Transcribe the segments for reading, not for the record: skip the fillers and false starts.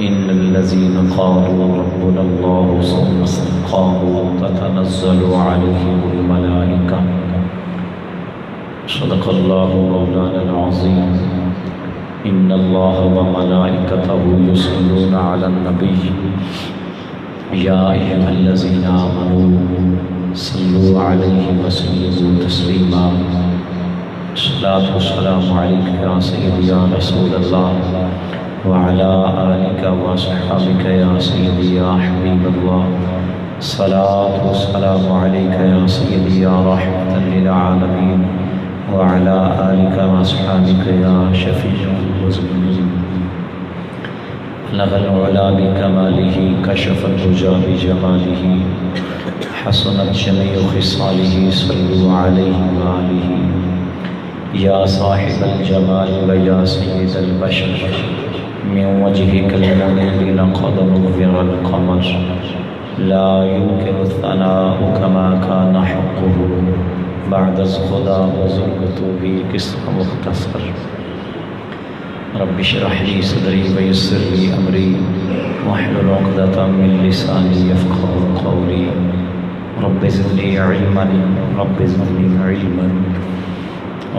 إن الذين قالوا ربنا الله ثم استقاموا تتنزل عليهم الملائكة صدق الله مولانا العظيم إن الله وملائكته يصلون على النبي يا أيها الذين آمنوا صلوا عليه وسلموا تسليما الصلاة والسلام عليك يا سيدي يا رسول الله وعلى آلك وصحبك يا سيدي يا حبيب الله الصلاة والسلام عليك يا سيدي يا رحمة للعالمين وعلى آلك وصحبك يا شفيع المذنبين بلغ العلا بكماله كشف الدجى بجماله حسنت جميع خصاله صلوا عليه وآله يا صاحب الجمال ويا سيد البشر من وجهك المنير لقد نظر القمر لا يمكن الثناء كما كان حقه بعد الخدا وزربته بقصة مختصر رب اشرح لي صدري ويسر لي أمري واحلل عقدة من لساني يفقهوا قولي رب زدني علما رب زدني علما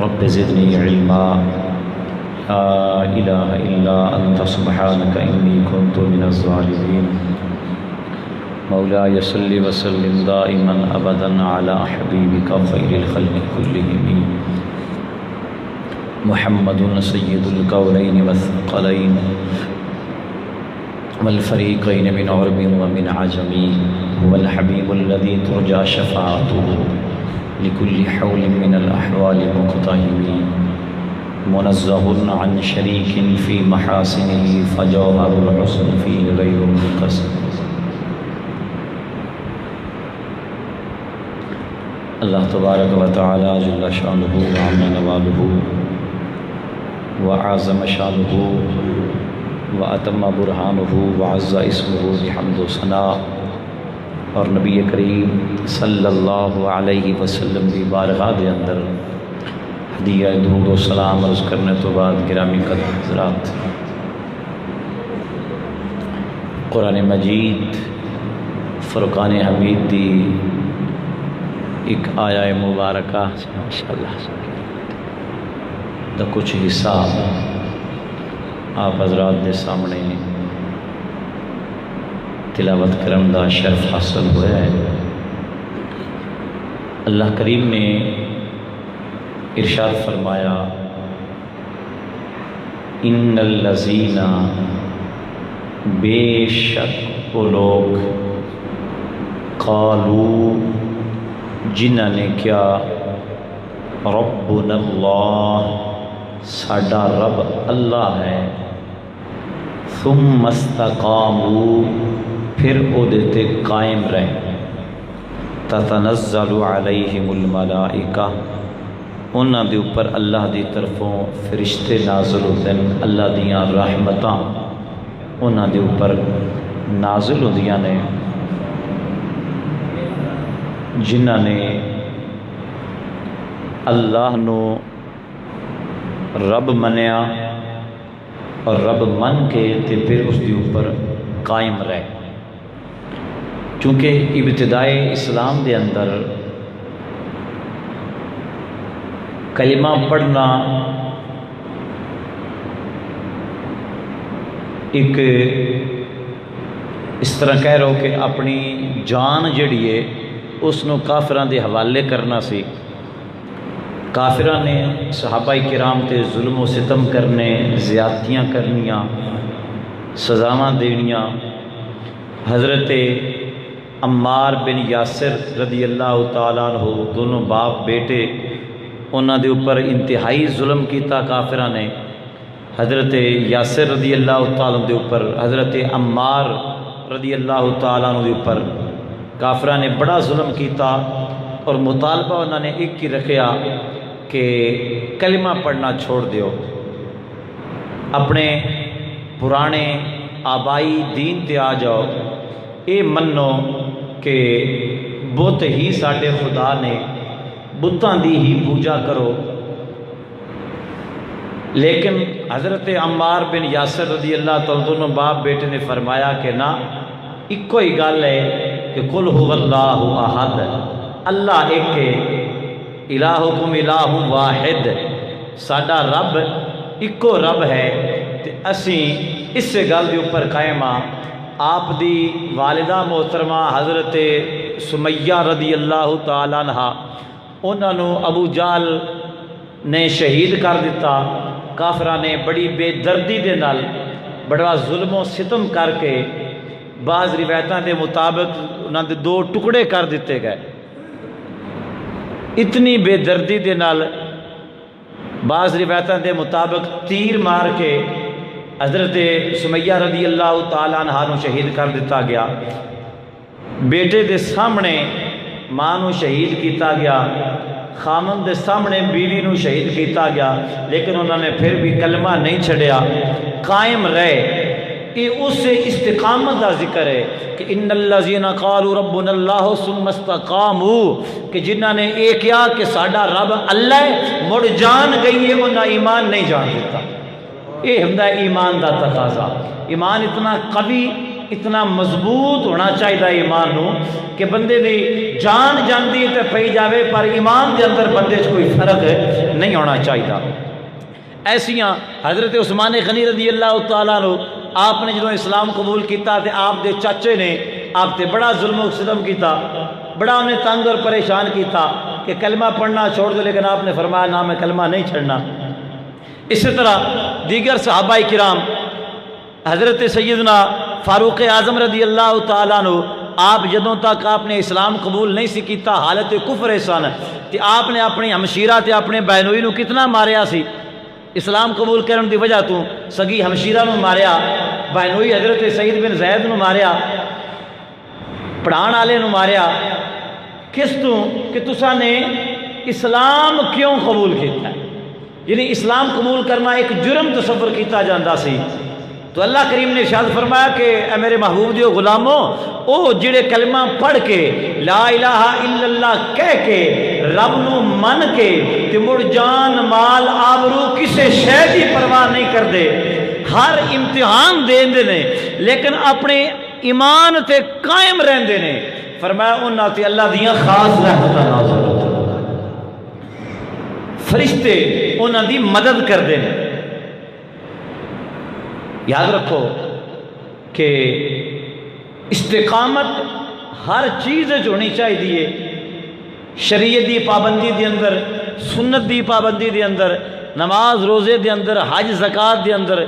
رب زدني علما لا إله إلا أنت سبحانك إني كنت من الظالمين مولاي صل وسلم دائما أبدا على حبيبك خير الخلق كلهم محمد سيد الكونين والثقلين والفريقين من عرب ومن عجم هو الحبيب الذي ترجى شفاعته لكل حول من الأحوال مقتهم منزه عن شريك في محاسنه فجوهر الحسن فيه غير منقسم اللہ تبارک و تعالی جل شانہ وعم نوالہ وعظم شانہ واتم برہانہ وعز اسمہ بحمد و ثناء اور نبی کریم صلی اللہ علیہ وسلم کی بارگاہ دے اندر ہدیہ درود و سلام عرض کرنے تو بعد گرامی قدر حضرات، قرآن مجید فرقان حمید دی ایک آیا مبارکہ ماشاءاللہ دا کچھ حصہ آپ حضرات دے سامنے تلاوت کرم دا شرف حاصل ہوا ہے۔ اللہ کریم نے ارشاد فرمایا ان الذین، بے شک وہ لوگ، قالو جنہاں نے کیا، ربنا اللہ ساڈا رب اللہ ہے، ثم استقاموا پھر او دیتے قائم رہے، تتنزل علیہم الملائکہ انہاں دے اوپر اللہ دی طرفوں فرشتے نازل ہوتے ہیں، اللہ دیاں رحمتاں انہاں دے اوپر نازل ہوندیاں نے، جنہاں نے اللہ نو رب منیا اور رب من کے تے پھر اس کے اوپر قائم رہے، چونکہ ابتدائے اسلام دے اندر کلمہ پڑھنا ایک اس طرح کہہ رہو کہ اپنی جان جڑی ہے اس نو کافراں دے حوالے کرنا سی۔ کافراں نے صحابہ کرام تے ظلم و ستم کرنے، زیادتیاں کرنیاں، سزاواں دینیاں۔ حضرت عمار بن یاسر رضی اللہ تعالیٰ عنہ دونوں باپ بیٹے، انہاں دے اوپر انتہائی ظلم کیتا کافراں نے۔ حضرت یاسر رضی اللہ تعالیٰ عنہ دے اوپر، حضرت عمار رضی اللہ تعالیٰ عنہ دے اوپر کافراں نے بڑا ظلم کیتا، اور مطالبہ انہوں نے ایک ہی رکھیا کہ کلمہ پڑھنا چھوڑ دیو، اپنے پرانے آبائی دین تے آ جاؤ، اے منو کہ بت ہی ساڈے خدا نے، بتاں دی ہی پوجا کرو۔ لیکن حضرت عمار بن یاسر رضی اللہ تعالیٰ دونوں باپ بیٹے نے فرمایا کہ نہ، ایک ہی گل ہے کہ قل هو اللہ احد، اللہ ایک ہے، الہکم الہ واحد، ساڈا رب ایکو رب ہے۔ تے اسی اس گل دے اوپر قائم ہاں۔ آپ دی والدہ محترمہ حضرت سمیہ رضی اللہ تعالیٰ عنہ، انہوں نے ابو جہل نے شہید کر دیتا۔ کافراں نے بڑی بے دردی دے نال بڑا ظلم و ستم کر کے بعض روایتاں دے مطابق انہاں دے 2 ٹکڑے کر دیتے گئے۔ اتنی بے دردی دے نال بعض روایتاں دے مطابق تیر مار کے حضرت سمیہ رضی اللہ تعالیٰ عنہ نو شہید کر دیتا گیا۔ بیٹے دے سامنے ماں نو شہید کیتا گیا، خامن دے سامنے بیوی نو شہید کیتا گیا، لیکن انہوں نے پھر بھی کلمہ نہیں چھڑیا، قائم رہے۔ یہ اس استقامت کا ذکر ہے کہ ان الذین قالوا ربنا اللہ ثم استقاموا، کہ جنہوں نے یہ کیا کہ ساڈا رب اللہ ہے، مڑ جان گئی ہے، انہاں ایمان نہیں جان دیتا۔ یہ ہمدا ایمان دا تقاضا، ایمان اتنا قوی اتنا مضبوط ہونا چاہیے ایمان نو کہ بندے دی جان جاندی تے پئی جاوے پر ایمان دے اندر بندے چ کوئی فرق نہیں ہونا چاہیے۔ ایسیاں حضرت عثمان غنی رضی اللہ تعالیٰ عنہ، آپ نے جدوں اسلام قبول کیتا تے آپ دے چاچے نے آپ تے بڑا ظلم و ستم کیتا، بڑا انہیں تنگ اور پریشان کیتا کہ کلمہ پڑھنا چھوڑ دو، لیکن آپ نے فرمایا نہ میں کلمہ نہیں چھڑنا۔ اسی طرح دیگر صحابہ کرام، حضرت سیدنا فاروق اعظم رضی اللہ تعالیٰ عنہ، آپ جدوں تک آپ نے اسلام قبول نہیں سی کیتا حالت کفر سن، تے آپ نے اپنی ہمشیرہ تے اپنے بہنوئی نو کتنا ماریا سی۔ اسلام قبول کرن دی وجہ تو سگی ہمشیرہ نو ماریا، بہنوئی حضرت سعید بن زید نو ماریا، پڑھان والے نو ماریا۔ کس تو کہ تساں نے اسلام کیوں قبول کیتا ہے؟ یعنی اسلام قبول کرنا ایک جرم تصور کیتا جاندہ سی۔ تو اللہ کریم نے ارشاد فرمایا کہ اے میرے محبوب دیو غلاموں، او جڑے کلمہ پڑھ کے لا الہ الا اللہ کہہ کے رب نو من کے تے مڑ جان مال آبرو کسے شے دی پرواہ نہیں کردے، ہر امتحان دیندے نے لیکن اپنے ایمان تے قائم رہندے نے، فرمایا انہاں تے اللہ دیاں خاص رحمتاں نازل ہوندیاں، فرشتے انہاں دی مدد کردے نے۔ یاد رکھو کہ استقامت ہر چیز ہونی چاہیے، شریعت دی پابندی دے اندر، سنت دی پابندی دے اندر، نماز روزے دے اندر، حج زکات دے اندر۔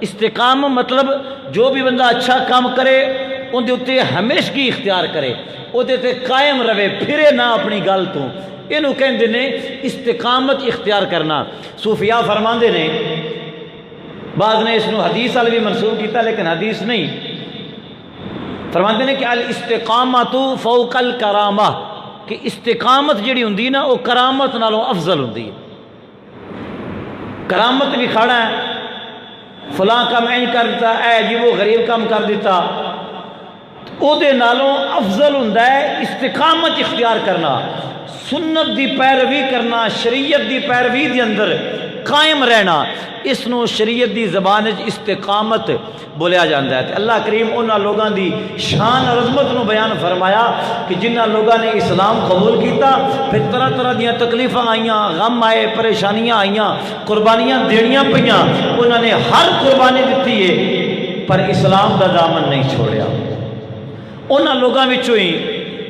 استقامت مطلب جو بھی بندہ اچھا کام کرے ان دے اتے ہمیشگی اختیار کرے، او دے تے قائم رہے، پھرے نہ اپنی گل تو، اینو کہندے نے استقامت اختیار کرنا۔ صوفیاء فرماندے نے، بعض نے اس نو حدیث والی بھی منسوب کیتا لیکن حدیث نہیں، فرماتے ہیں کہ الاستقامت فوق الکرامہ، کہ استقامت جڑی ہوندی نا وہ کرامت نالوں افضل ہوندی ہے۔ کرامت بھی کھڑا ہے، فلاں کام این کر دیتا، اے جی وہ غریب کام کر دیتا، او دے نالوں افضل ہوندا ہے استقامت اختیار کرنا، سنت دی پیروی کرنا، شریعت دی پیروی دی اندر قائم رہنا۔ اس نو شریعت دی زبان استقامت بولیا جاندہ ہے۔ اللہ کریم انہاں لوگاں دی شان اور عظمت نو بیان فرمایا کہ جنہاں لوگاں نے اسلام قبول کیتا، پھر طرح طرح دیاں تکلیفاں آئیاں، غم آئے، پریشانیاں آئیاں، قربانیاں دینیاں پئیاں، انہاں نے ہر قربانی دیتی ہے پر اسلام دا دامن نہیں چھوڑیا۔ انہاں لوگاں وچوں ہی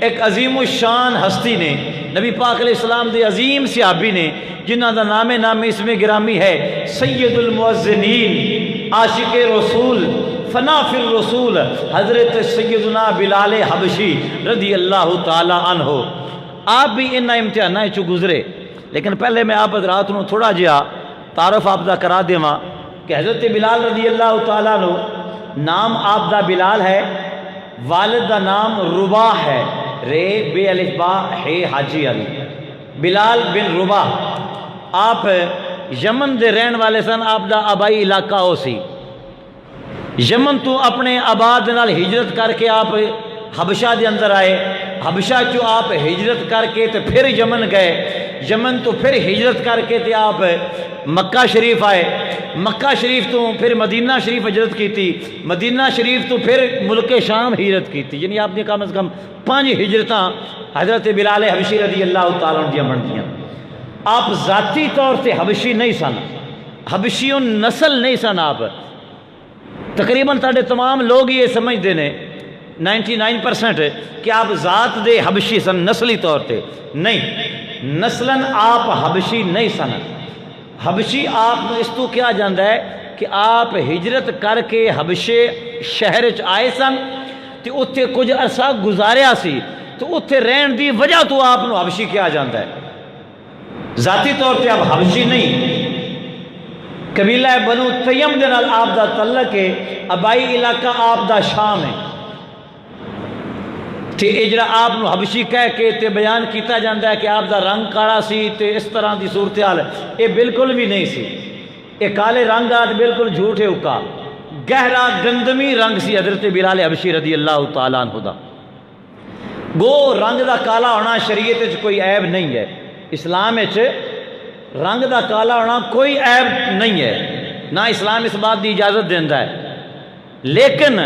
ایک عظیم الشان ہستی نے، نبی پاک علیہ السلام دے عظیم صحابی نے، جنہ دا نام اسم گرامی ہے سید المؤذنین، عاشق رسول، فنا فی الرسول، حضرت سیدنا بلال حبشی رضی اللہ تعالی عنہ۔ آپ بھی ان امتحانات چو گزرے، لیکن پہلے میں آپ حضرات نو تھوڑا جہا تعارف آپ دا کرا دیواں کہ حضرت بلال رضی اللہ تعالی عنہ، نام آپ دا بلال ہے، والد دا نام رباح ہے، رے بے الف با ہے حاجی علی، بلال بن رباح۔ آپ یمن دے رہن والے سن، آپ دا آبائی علاقہ ہو سی، یمن تو اپنے آباد نال ہجرت کر کے آپ حبشہ دے اندر آئے، حبشہ چو آپ ہجرت کر کے تے پھر یمن گئے، یمن تو پھر ہجرت کر کے تے آپ مکہ شریف آئے، مکہ شریف تو پھر مدینہ شریف ہجرت کی تھی، مدینہ شریف تو پھر ملک شام ہجرت کی تھی، یعنی آپ نے کم از کم 5 ہجرتاں حضرت بلال حبشی رضی اللہ تعالیٰ عنہ دیاں بنتیاں۔ آپ ذاتی طور سے حبشی نہیں سن، حبشیوں نسل نہیں سن، آپ تقریباً تاڑے تمام لوگ یہ سمجھتے ہیں 99% کہ آپ ذات دے حبشی سن، نسلی طور پہ نہیں، نسلاً آپ حبشی نہیں سن۔ حبشی آپ اس تو کیا جاندہ ہے کہ آپ ہجرت کر کے حبشے شہر آئے سن تو اتھے کچھ عرصہ گزاریا سی، تو اتھے رہن دی وجہ تو آپ نو حبشی کیا جاندہ ہے، ذاتی طور پہ آپ حبشی نہیں۔ قبیلہ بنو تیم دے نال آپ دا تعلق ہے، ابائی علاقہ آپ دا شام ہے، تے اجرا آپ نو حبشی کہہ کے تے بیان کیتا جاندہ ہے کہ آپ دا رنگ کاڑا سی تے اس طرح دی صورتحال، یہ بالکل بھی نہیں سی، یہ کالے رنگ آت بالکل جھوٹے اکا، گہرا گندمی رنگ سی حضرت بلال حبشی رضی اللہ تعالیٰ عنہ دا۔ گو رنگ دا کالا ہونا شریعت وچ کوئی عیب نہیں ہے، اسلام وچ رنگ دا کالا ہونا کوئی عیب نہیں ہے، نہ اسلام اس بات دی اجازت دیندہ ہے، لیکن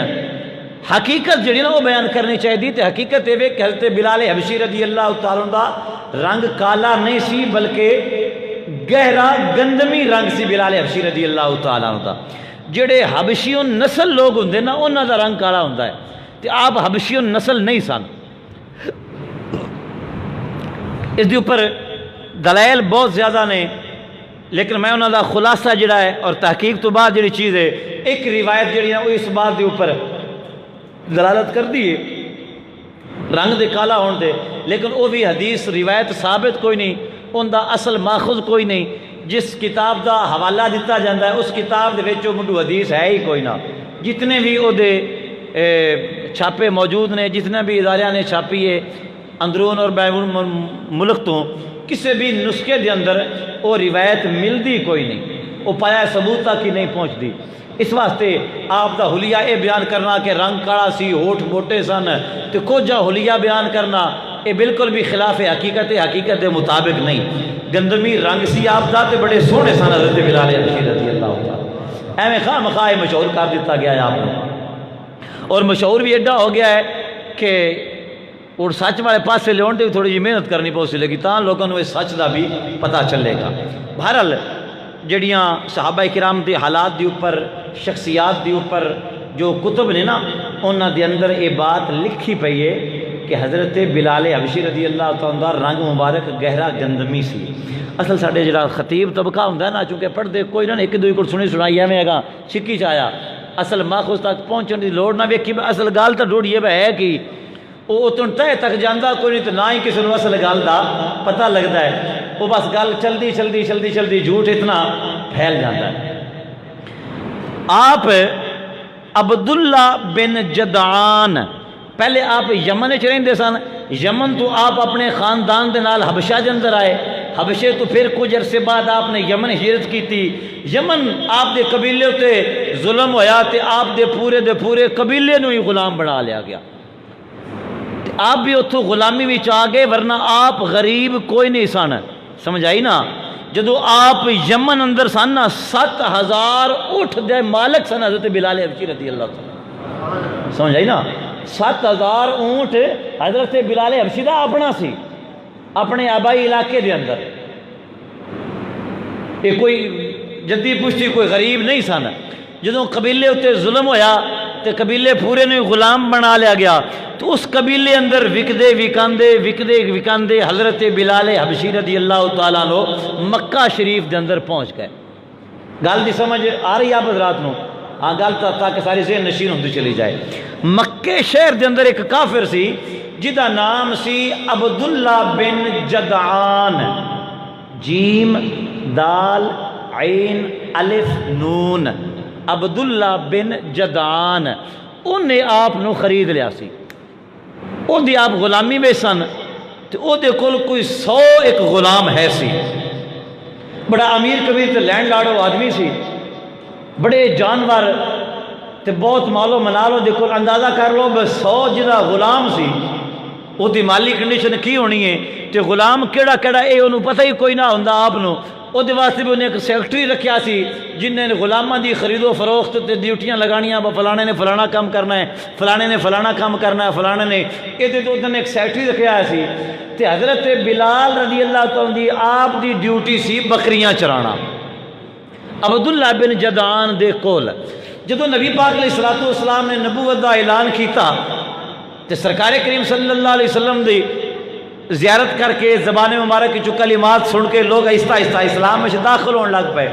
حقیقت جڑی نا وہ بیان کرنی چاہیے تے حقیقت یہ کہ حضرت بلال حبشی رضی اللہ تعالیٰ عنہ دا رنگ کالا نہیں سی بلکہ گہرا گندمی رنگ سی بلال حبشی رضی اللہ تعالیٰ عنہ دا۔ جڑے حبشیوں نسل لوگ ہوندے نا انہاں دا رنگ کالا ہوندا ہے، تے آپ حبشیوں نسل نہیں سن۔ اس دے اوپر دلائل بہت زیادہ نے، لیکن میں انہاں دا خلاصہ جڑا ہے اور تحقیق تو بعد جڑی چیز ہے، ایک روایت جڑی ہے وہ اس بات دے اوپر دلالت کر دی ہے رنگ دے کالا ہون دے، لیکن وہ بھی حدیث روایت ثابت کوئی نہیں، ان دا اصل ماخذ کوئی نہیں، جس کتاب دا حوالہ دیتا جاندہ ہے اس کتاب دے وچ منڈو حدیث ہے ہی کوئی نہ، جتنے بھی وہ دے چھاپے موجود نے، جتنے بھی اداریاں نے چھاپی ہے اندرون اور بیرون ملک تو، کسی بھی نسخے دے اندر وہ روایت ملدی کوئی نہیں، وہ پایا ثبوت تک ہی نہیں پہنچتی۔ اس واسطے آپ دا حلیہ یہ بیان کرنا کہ رنگ کاڑا سی، ہوٹھ موٹے سن، تو کچھ جا حلیہ بیان کرنا یہ بالکل بھی خلاف حقیقت ہے، حقیقت دے مطابق نہیں۔ گندمی رنگ سی آپ دا تے بڑے سونے سن حضرت بلال حبشی رضی اللہ عنہ، ایویں خواہ مخواہ مشہور کر دیتا گیا ہے آپ نے، اور مشہور بھی ایڈا ہو گیا ہے کہ اور سچ والے پاس سے لیون دے تھوڑی جی محنت کرنی پوسی لگی تاں لوگوں نے سچ دا بھی پتہ چلے گا۔ بہرحال جڑیاں صحابہ کرام دے حالات دے اوپر، شخصیات دے اوپر جو کتب نے نا انہاں دے اندر یہ بات لکھی پئی ہے کہ حضرت بلال حبشی رضی اللہ تعالیٰ عنہ رنگ مبارک گہرا گندمی سی۔ اصل ساڈے جڑا خطیب طبقہ ہوندا ہے نا، چونکہ پڑھدے کوئی نہ ایک دوئی کو سنی سنائی ایویں گا چھکی چایا، اصل ماخذ تک پہنچن دی لوڑ نہ ویکھی، اصل گل تو ڈھونڈیے ہے کہ وہ اتن تہ تک جاندہ کوئی نہیں، تو نہ ہی کسی نے اصل گل دا پتہ لگتا ہے، وہ بس گل چلدی چلدی چلدی چلدی جھوٹ اتنا پھیل جاتا ہے۔ آپ عبداللہ بن جدعان، پہلے آپ یمن وچ رہندے سن، یمن تو آپ اپنے خاندان دے نال حبشہ دے اندر آئے، حبشے تو پھر کچھ عرصے بعد آپ نے یمن ہجرت کی تھی، یمن آپ دے قبیلے تے ظلم ہویا تے آپ دے پورے قبیلے نو ہی غلام بنا لیا گیا، آپ بھی اتھو غلامی بھی چاہ گئے، ورنہ آپ غریب کوئی نہیں سن، سمجھائی نا؟ جدو آپ یمن اندر سن نا 7000 اٹھ دے مالک سن حضرت بلال حبشی رضی اللہ تعالیٰ، سمجھائی نا؟ 7000 اونٹ حضرت بلال حبشی دا اپنا سی، اپنے آبائی علاقے دے اندر، یہ کوئی جدی پشتی کوئی غریب نہیں سن۔ جدو قبیلے اتے ظلم ہویا تے قبیلے پورے نے غلام بنا لیا گیا، تو اس قبیلے اندر وکدے وکاندے حضرت بلال حبشی رضی اللہ تعالیٰ عنہ مکہ شریف دے اندر پہنچ گئے۔ گل دی سمجھ آ رہی آپ حضرات نو؟ ہاں گل تاکہ ساری ذہن نشین ہوندی چلی جائے۔ مکے شہر دے اندر ایک کافر سی جدا نام سی عبداللہ بن جدعان، جیم دال عین الف نون، عبداللہ بن جدعان، انہیں آپ نو خرید لیا سی، او دی آپ غلامی میں سن، تو او دے کل کوئی 100 ایک غلام ہے سی، بڑا امیر کبیر تے لینڈ لارڈ آدمی سی، بڑے جانور تے بہت مالو منالو دے کل اندازہ کر لو بس 100 جدا غلام سی، وہ دی مالی کنڈیشن کی ہونی ہے تے غلام کیڑا کیڑا اے انہوں پتہ ہی کوئی نہ ہوندا آپ نو وہ دے واسطے بھی انہیں ایک سیکٹری رکھیا سی جن نے غلامہ دی خرید و فروخت تے ڈیوٹیاں لگانیاں فلانے نے فلانا کام کرنا ہے فلانے نے فلانا کام کرنا ہے فلانے نے یہ دے تو انہیں ایک سیکٹری رکھیا سی تے حضرت بلال رضی اللہ تعالیٰ دی آپ دی ڈیوٹی سی بکریاں چرانا عبداللہ بن جدعان دے کول جدو نبی پاک علیہ السلام نے نبوت دا اعلان کیتا تے سرکار کریم صلی اللہ علیہ وسلم دی زیارت کر کے زبان مبارک کی جو کلمات سن کے لوگ آہستہ آہستہ اسلام میں داخل ہونے لگ پے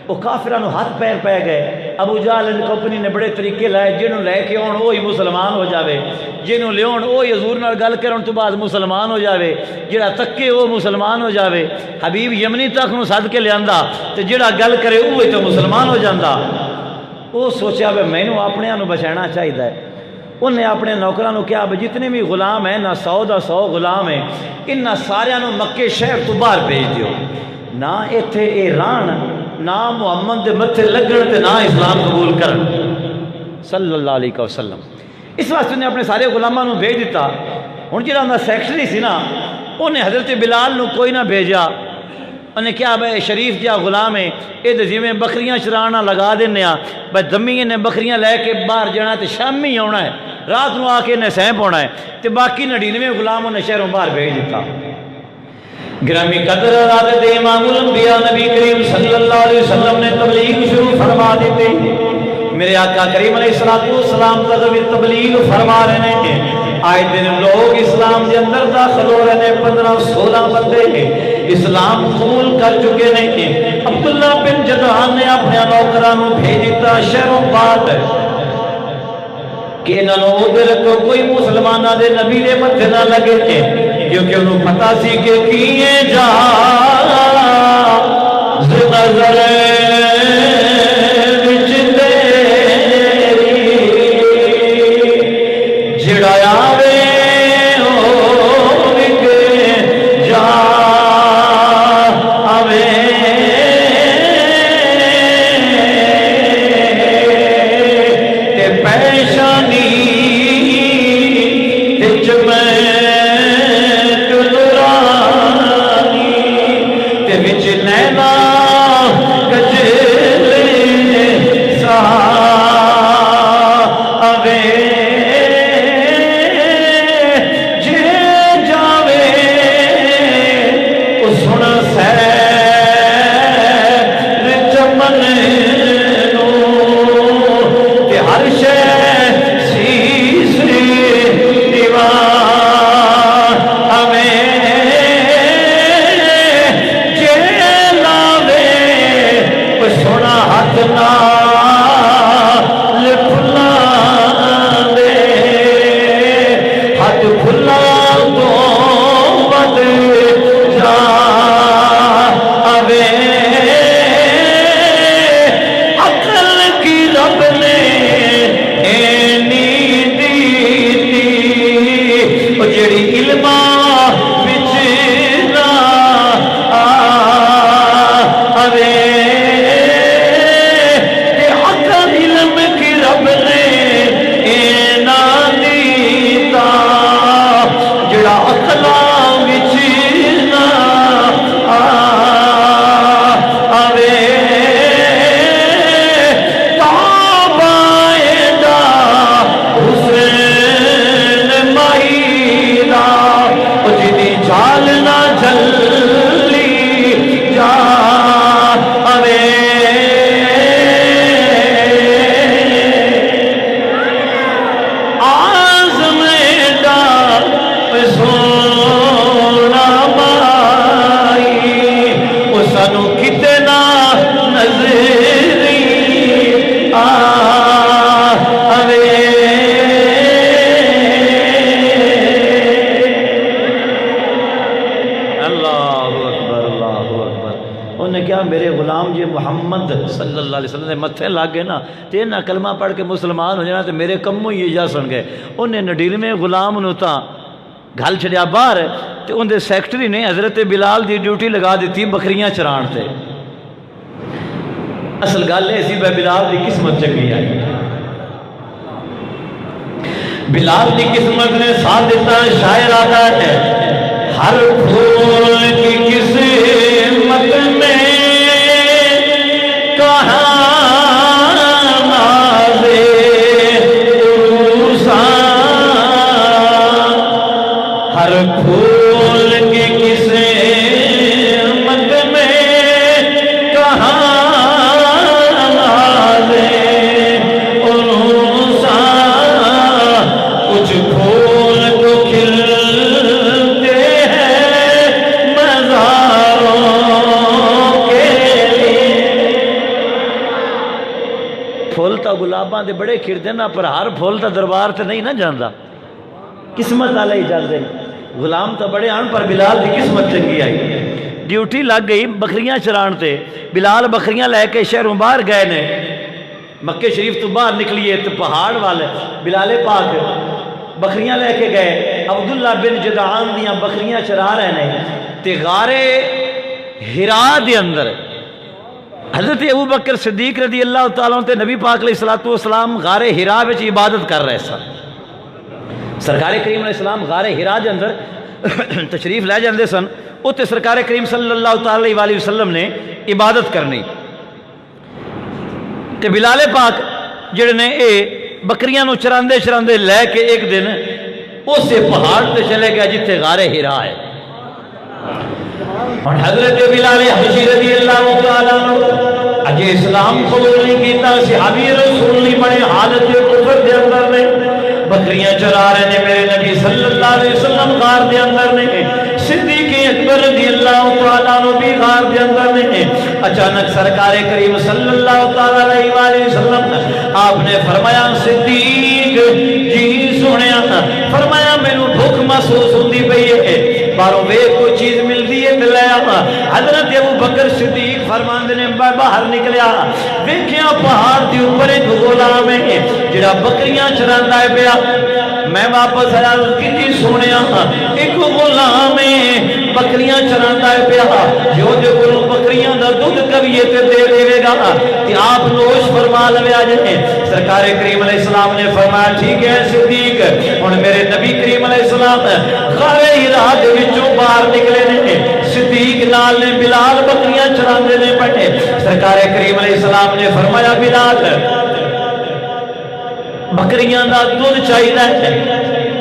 وہ کافرانو ہاتھ پیر پہ گئے ابو جہل کمپنی نے بڑے طریقے لائے جنہوں لے کے آن وہی مسلمان ہو جاوے جنہوں لے آن وہی حضور نال گل کرن تو بعد مسلمان ہو جاوے جڑا تکے وہ مسلمان ہو جاوے حبیب یمنی تک نو سد کے لیاندا تے جڑا گل کرے وہی تو مسلمان ہو جاندا وہ سوچیا بے مینوں اپنے نو بچانا چاہیے انہیں اپنے نوکرانو کیا جتنے بھی غلام ہیں نہ 100 غلام ہیں ان سارے مکے شہر تو باہر بھیج دیو نہ ایتھے ایران نہ محمد دے متھے لگن تے نہ اسلام قبول کرن صلی اللہ علیہ وسلم اس واسطے انہیں اپنے سارے غلاماں نو بھیج دیتا ہن جڑا انہاں سیکٹری سی نا انہیں حضرت بلال نو کوئی نہ بھیجا انہیں کیا بھائی شریف جا غلام ہے یہ جی میں بکریاں چرانا لگا دینے بھائی دمی نے بکریاں لے کے باہر جانا تو شامی آنا ہے رات نو آ کے انہیں سہ پاؤنا ہے تو باقی 99 غلام انہیں شہروں باہر بھیج دیتا گرامی قدر رات دے امام الانبیاء نبی کریم صلی اللہ علیہ وسلم نے تبلیغ شروع فرما دیتے میرے آقا کریم علیہ السلام تک تبلیغ فرما رہے ہیں آئے دن لوگ اسلام کے اندر داخل ہو رہے ہیں 15-16 بندے ہیں اسلام قبول کر چکے ہیں عبداللہ بن جدعان نے اپنے نوکرانوں بھیج دیتا شہروں بعد کہ انہوں ادھر کو کوئی مسلمانہ دے نبی دے متھے نہ لگے کیونکہ انہوں پتا سی کہ کیے جا نظر وچ تیری جڑا آوے صلی اللہ علیہ وسلم نے متھے لگ گئے نا تے نہ کلمہ پڑھ کے مسلمان ہو جانا تے میرے کموں ہی جا سن گئے انہیں 99 غلام نو تا گھل چھڑیا باہر تے ان دے سیکٹری نے حضرت بلال دی ڈیوٹی لگا دیتی بکریاں چران تے اصل گل ایسی بے بلال دی قسمت چنگی آئی بلال کی قسمت نے ساتھ دیتا شاعر آتا ہے ہر پھول کی قسمت میں کہاں نازے عروساں ہر پھول کی قسمت میں کہاں نازے عروساں کچھ پھول تو کھلتے ہیں مزاروں کے لیے پھول تا گلاباں دے بڑے کھڑتے نا پر ہر پھول تا دربار تے نہیں نہ جاندا قسمت والے ہی جاندے غلام تا بڑے آن پر بلال دی قسمت چنگی آئی ڈیوٹی لگ گئی بکریاں چران تے بلال بکریاں لے کے شہروں باہر گئے نے مکہ شریف تو باہر نکلیے تو پہاڑ والے بلال پاک بکریاں لے کے گئے عبداللہ بن جدعان دیاں بکریاں چرا رہے نے تے غار ہرا دے اندر حضرت ابو بکر صدیق رضی اللہ تعالیٰ عنہ تے نبی پاک علیہ السلام غار ہرا وچ عبادت کر رہے سن سرکار کریم علیہ السلام غار ہرا دے اندر تشریف لے جاندے سن اوتے سرکار کریم صلی اللہ تعالیٰ علیہ وسلم نے عبادت کرنی تے بلال پاک جڑے نے اے بکریاں نو چراندے چراندے لے کے ایک دن اسے پہاڑ تے چلے گیا جتھے غار ہرا ہے اور حضرت بلال حبشی رضی اللہ تعالیٰ عنہ اجے اسلام قبول نہیں کیتا صحابی رسول نہیں بنے حالت کفر دے اندر نے بکریاں چرا رہے نے میرے نبی صلی اللہ علیہ وسلم غار دے اندر نے صدیق اکبر رضی اللہ تعالیٰ عنہ بھی غار دے اندر نے اچانک سرکار کریم صلی اللہ تعالیٰ علیہ وسلم آپ نے فرمایا صدیق جی سنیا فرمایا میں نو بھوک محسوس ہوندی پئی ہے باروں بے کوئی چیز ملتی ہے مل لیا حضرت ابو بکر صدیق فرماندے نے باہر نکلیا ویکھیا پہاڑ دے اوپر ایک غلام ہے جڑا بکریاں چراندا ہے پیا میں واپس آیا کیتی سونیا ایک غلام ہے بکریاں چراندا ہے پیا جو دے کولوں بکریاں دا دودھ کبھی تے دے دے گا کہ آپ نوش فرما لویا جے سرکار کریم علیہ السلام نے فرمایا ٹھیک ہے صدیق ہن میرے نبی کریم علیہ السلام غار ہرا دے وچوں باہر نکلے نے صدیق نال نے بلال بکریاں چراندے نے پٹے سرکار کریم علیہ السلام نے فرمایا بلال بکریاں دا دودھ چاہیے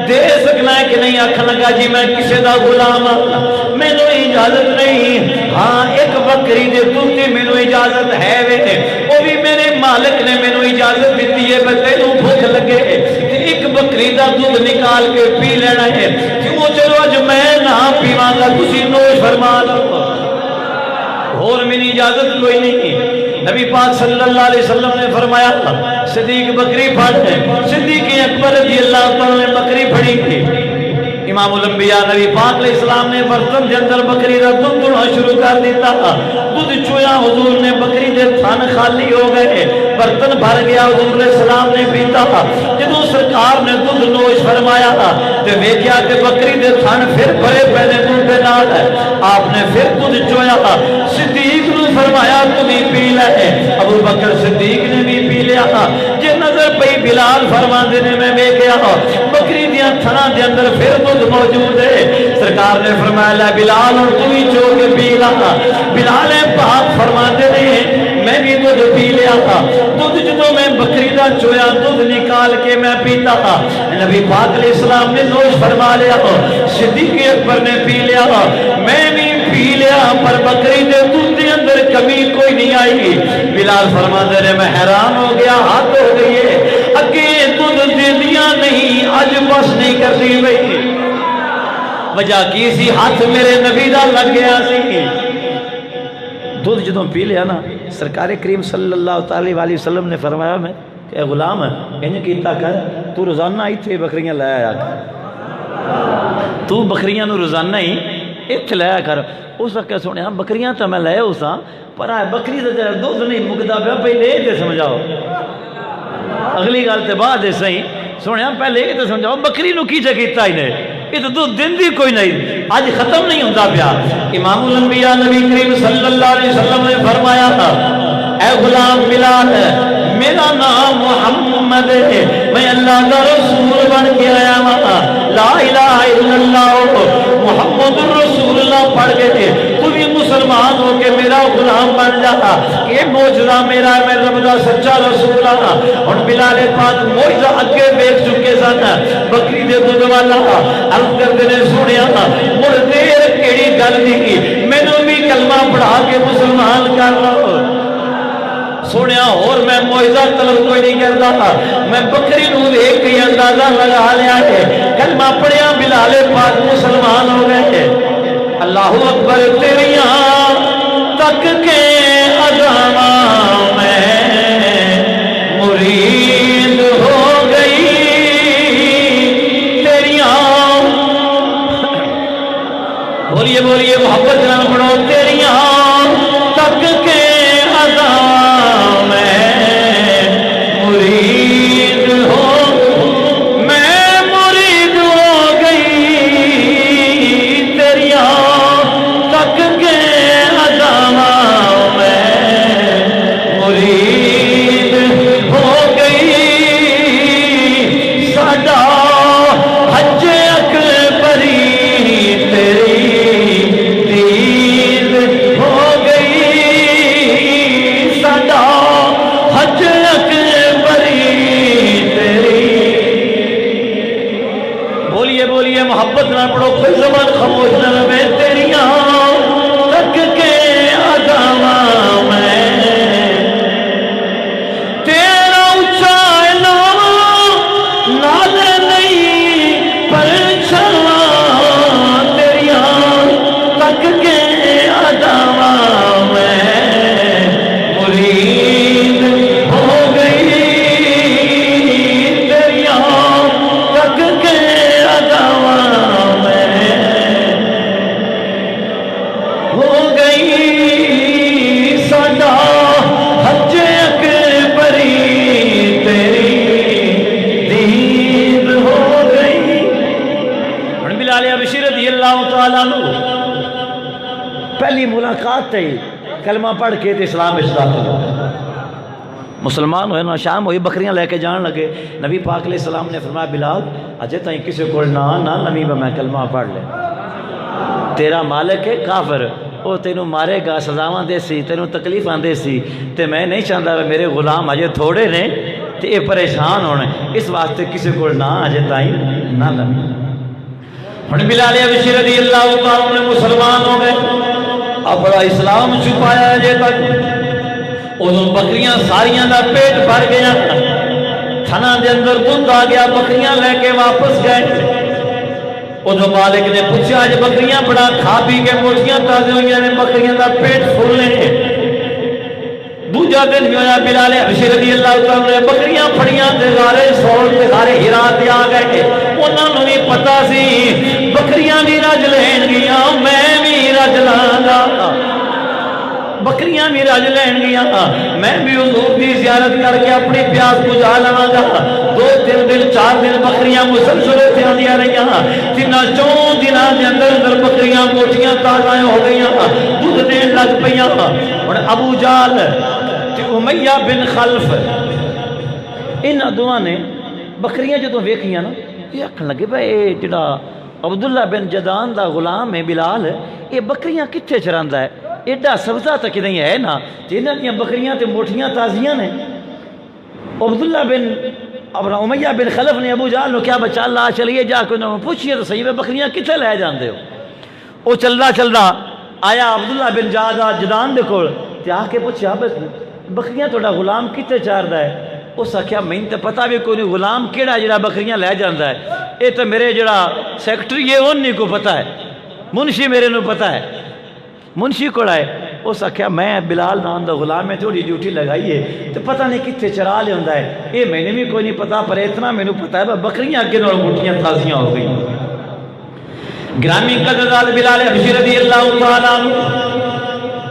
دے سکنا ہے کہ نہیں آکھن لگا جی میں کسے دا غلام میں نو اجازت نہیں ہاں ایک بکری دے دودھ دی میں نو اجازت ہے وے وہ بھی میرے مالک نے میں نو اجازت دیتی ہے بس تینوں بھوک لگے ایک بکری دا دودھ نکال کے پی لینا ہے کیوں چلو اج میں نہ پیواں گا تسی نوش فرما لو اور میری اجازت کوئی نہیں نبی پاک صلی اللہ علیہ وسلم نے فرمایا صدیق بکری پھڑ ہے صدیق اکبر رضی اللہ تعالیٰ نے بکری پھڑی تھی امام الانبیاء نبی پاک علیہ السلام نے برتن دے اندر بکری دا دودھ دھونا شروع کر دیتا دودھ چویا حضور نے بکری دے تھن خالی ہو گئے برتن بھر گیا حضور علیہ السلام نے پیتا جدوں سرکار نے دودھ نوش فرمایا تے ویکھیا کہ بکری دے تھن پھر بھرے پہنے دودھ دے نال آپ نے پھر دودھ چویا صدیق نے فرمایا تم ہی پی لے ابو بکر صدیق نے بھی پی لیا جے نظر پئی بلال فرماندے نے میں ویکھیا بکری دیاں تھناں دے اندر پھر دودھ موجود ہے سرکار نے فرمایا لے بلال اور تو ہی چو کے پی لا بلال پاک فرماتے نے میں بھی دودھ پی لیا دودھ جدوں میں بکری دا چویا دودھ نکال کے میں پیتا نبی پاک علیہ السلام نے نوش فرما لیا صدیق اکبر نے پی لیا میں بھی پی لیا پر بکری دے دودھ دے اندر کمی کوئی نہیں آئی بلال فرماتے نے میں حیران ہو گیا ہاتھ ہو گئی ہے اگے دودھ دے دیا نہیں اج بس نہیں کرتی بھئی وجہ کی سی ہاتھ میرے نبی دا لگ گیا سی دودھ جدوں پی لیا نا سرکار کریم صلی اللہ تعالی علیہ وسلم نے فرمایا میں کہ غلام انہیں کیتا کر تو روزانہ ہی تھے بکریاں لے آیا کر تو بکریاں نو روزانہ ہی اتھ لے آیا کر اس وقت سونے ہاں بکریاں تو میں لے اسا پر آئے بکری دا دودھ نہیں مکدا پیا پہلے تے سمجھاؤ اگلی گل تے بعد صحیح سونے ہاں پہلے تے سمجھاؤ بکری نو کی کیتا ہی نے یہ تو دودھ دن دی کوئی نہیں آج ختم نہیں ہوتا پیا امام الانبیاء نبی کریم صلی اللہ علیہ وسلم نے فرمایا تھا اے غلام بلال میرا نام محمد ہے میں اللہ کا رسول و بن کے آیا وہاں لا الہ الا اللہ محمد رسول اللہ پڑھ کے تو بھی مسلمان ہو کے میرا غلام بن جاتا. یہ معجزہ میرا ہے, میں رب دا سچا رسول ہاں. اور بلال پاک معجزہ اگے دیکھ چکے سن. بکری دے دودھ والا عرض کرتے نے سنیا مڑ دیر کیڑی گل نہیں, مینوں بھی کلمہ پڑھا کے مسلمان کر لو. سنیا اور میں معجزہ طلب کوئی نہیں کرتا, میں بکری نو دیکھ کے اندازہ لگا لیا ہے کلمہ پڑھیا بلال پاک مسلمان ہو گئے. اللہ اکبر تیریاں تک کے اذاناں میں مرید ہو گئی تیریاں. بولیے بولیے محبت نہ پڑھو. تیریاں تک کے اذاناں میں مرید ہو, میں مرید ہو گئی تیریاں تک کے اذاناں میں مرید ہو گئی. ساڈا حج اکبری تیری دید ہو گئی. ساڈا حج اکبری تیری. بولیے بولیے محبت نہ پڑھو, کوئی زبان خاموش نہ رہے. تیریاں تک کے اذاناں میں تیرا اونچا اعلان نال نہیں پرچھاواں. تیریاں تک کے اذاناں میں مرید ہو گئی. تیریاں تک کے اذاناں میں ہو گئی. ساڈا حج اکبری تیری دید ہو گئی. ہن بلال حبشی رضی اللہ تعالیٰ عنہ پہلی ملاقات تھی کلمہ پڑھ کے تے اسلام وچ داخل ہو. مسلمان ہوئے نا, شام ہوئی, بکریاں لے کے جان لگے. نبی پاک علیہ السلام نے فرمایا بلال اجے تائیں کسی کو نہ نبی میں کلمہ پڑھ لے. تیرا مالک ہے کافر, وہ تینوں مارے گا, سزاواں دے سی, تینوں تکلیفاں دے سی, تے میں نہیں چاہتا میرے غلام اجے تھوڑے نے تے یہ پریشان ہونے, اس واسطے کسی کو نہ اجے تائیں نہ لبی. ہن بلال حبشی رضی اللہ تعالیٰ عنہ مسلمان ہو گئے, اپنا اسلام چھپایا اجے تک. ادھوں بکریاں ساریاں دا پیٹ بھر گیا, تھنا دے اندر دودھ آ گیا, بکریاں لے کے واپس گئے. ادھوں مالک نے پوچھا اج بکریاں بڑا کھا پی کے موٹیاں تازے ہوئی نے, بکریاں دا پیٹ پھول لے. دوجا دن بھی ہویا, بلال حبشی رضی اللہ تعالیٰ نے بکریاں پھڑیاں تے غارے سول تے غارے ہرا تے آ گئے. انہاں نوں بھی پتا سی بکریاں بھی رج لین گیاں, میں بھی رج لاں گا. بکریاں بھی رج لین گیا, میں بھی حضور دی زیارت کر کے اپنی پیاس بجھا لواں گا. 2-3 دن 4 دن بکریاں مسلسل تے آندیاں رہیاں. 3-4 دناں دے اندر بکریاں موٹیاں تازہ ہو گئیاں, دودھ دین لگ پیاں. ہن ابو جہل تے امیہ بن خلف انہاں دوواں نے بکریاں جدوں ویکھیاں نا, یہ آکھن لگے بھائی اے جڑا عبداللہ بن جدان دا غلام ہے بلال, یہ بکریاں کتھے چراندا ہے, ایڈا سبزہ تک نہیں ہے نا, انہاں دیاں بکریاں تے موٹیاں تازیاں نے. عبداللہ بن امیہ بن خلف نے ابو جہل نو کیا بچا اللہ چلیے جا کے انہوں نے پوچھئے تو صحیح بکریاں کتھے لے جاندے ہو. وہ چلدا چلدا آیا عبداللہ بن جدان دے کول تے آ کے پوچھا بکریاں تہاڈا غلام کتھے چاردا ہے. اس آکھیا مینوں تے پتہ بھی کوئی نہیں غلام کیڑا جڑا بکریاں لے جاندا ہے, یہ تو میرے جڑا سیکٹری ہے انہی کو پتہ ہے, منشی میرے نو پتہ ہے. منشی کوڑا ہے, اس آکھیا میں بلال نام دا غلام ہے, تھوڑی ڈیوٹی لگائی ہے تو پتہ نہیں کتنے چرا لے ہوندا ہے, یہ میں نے بھی کوئی نہیں پتا, پر اتنا مینوں پتا ہے بکریاں اگے نال موٹیاں تازیاں ہو گئی. گرامی قدردان بلال حبشی رضی اللہ تعالیٰ عنہ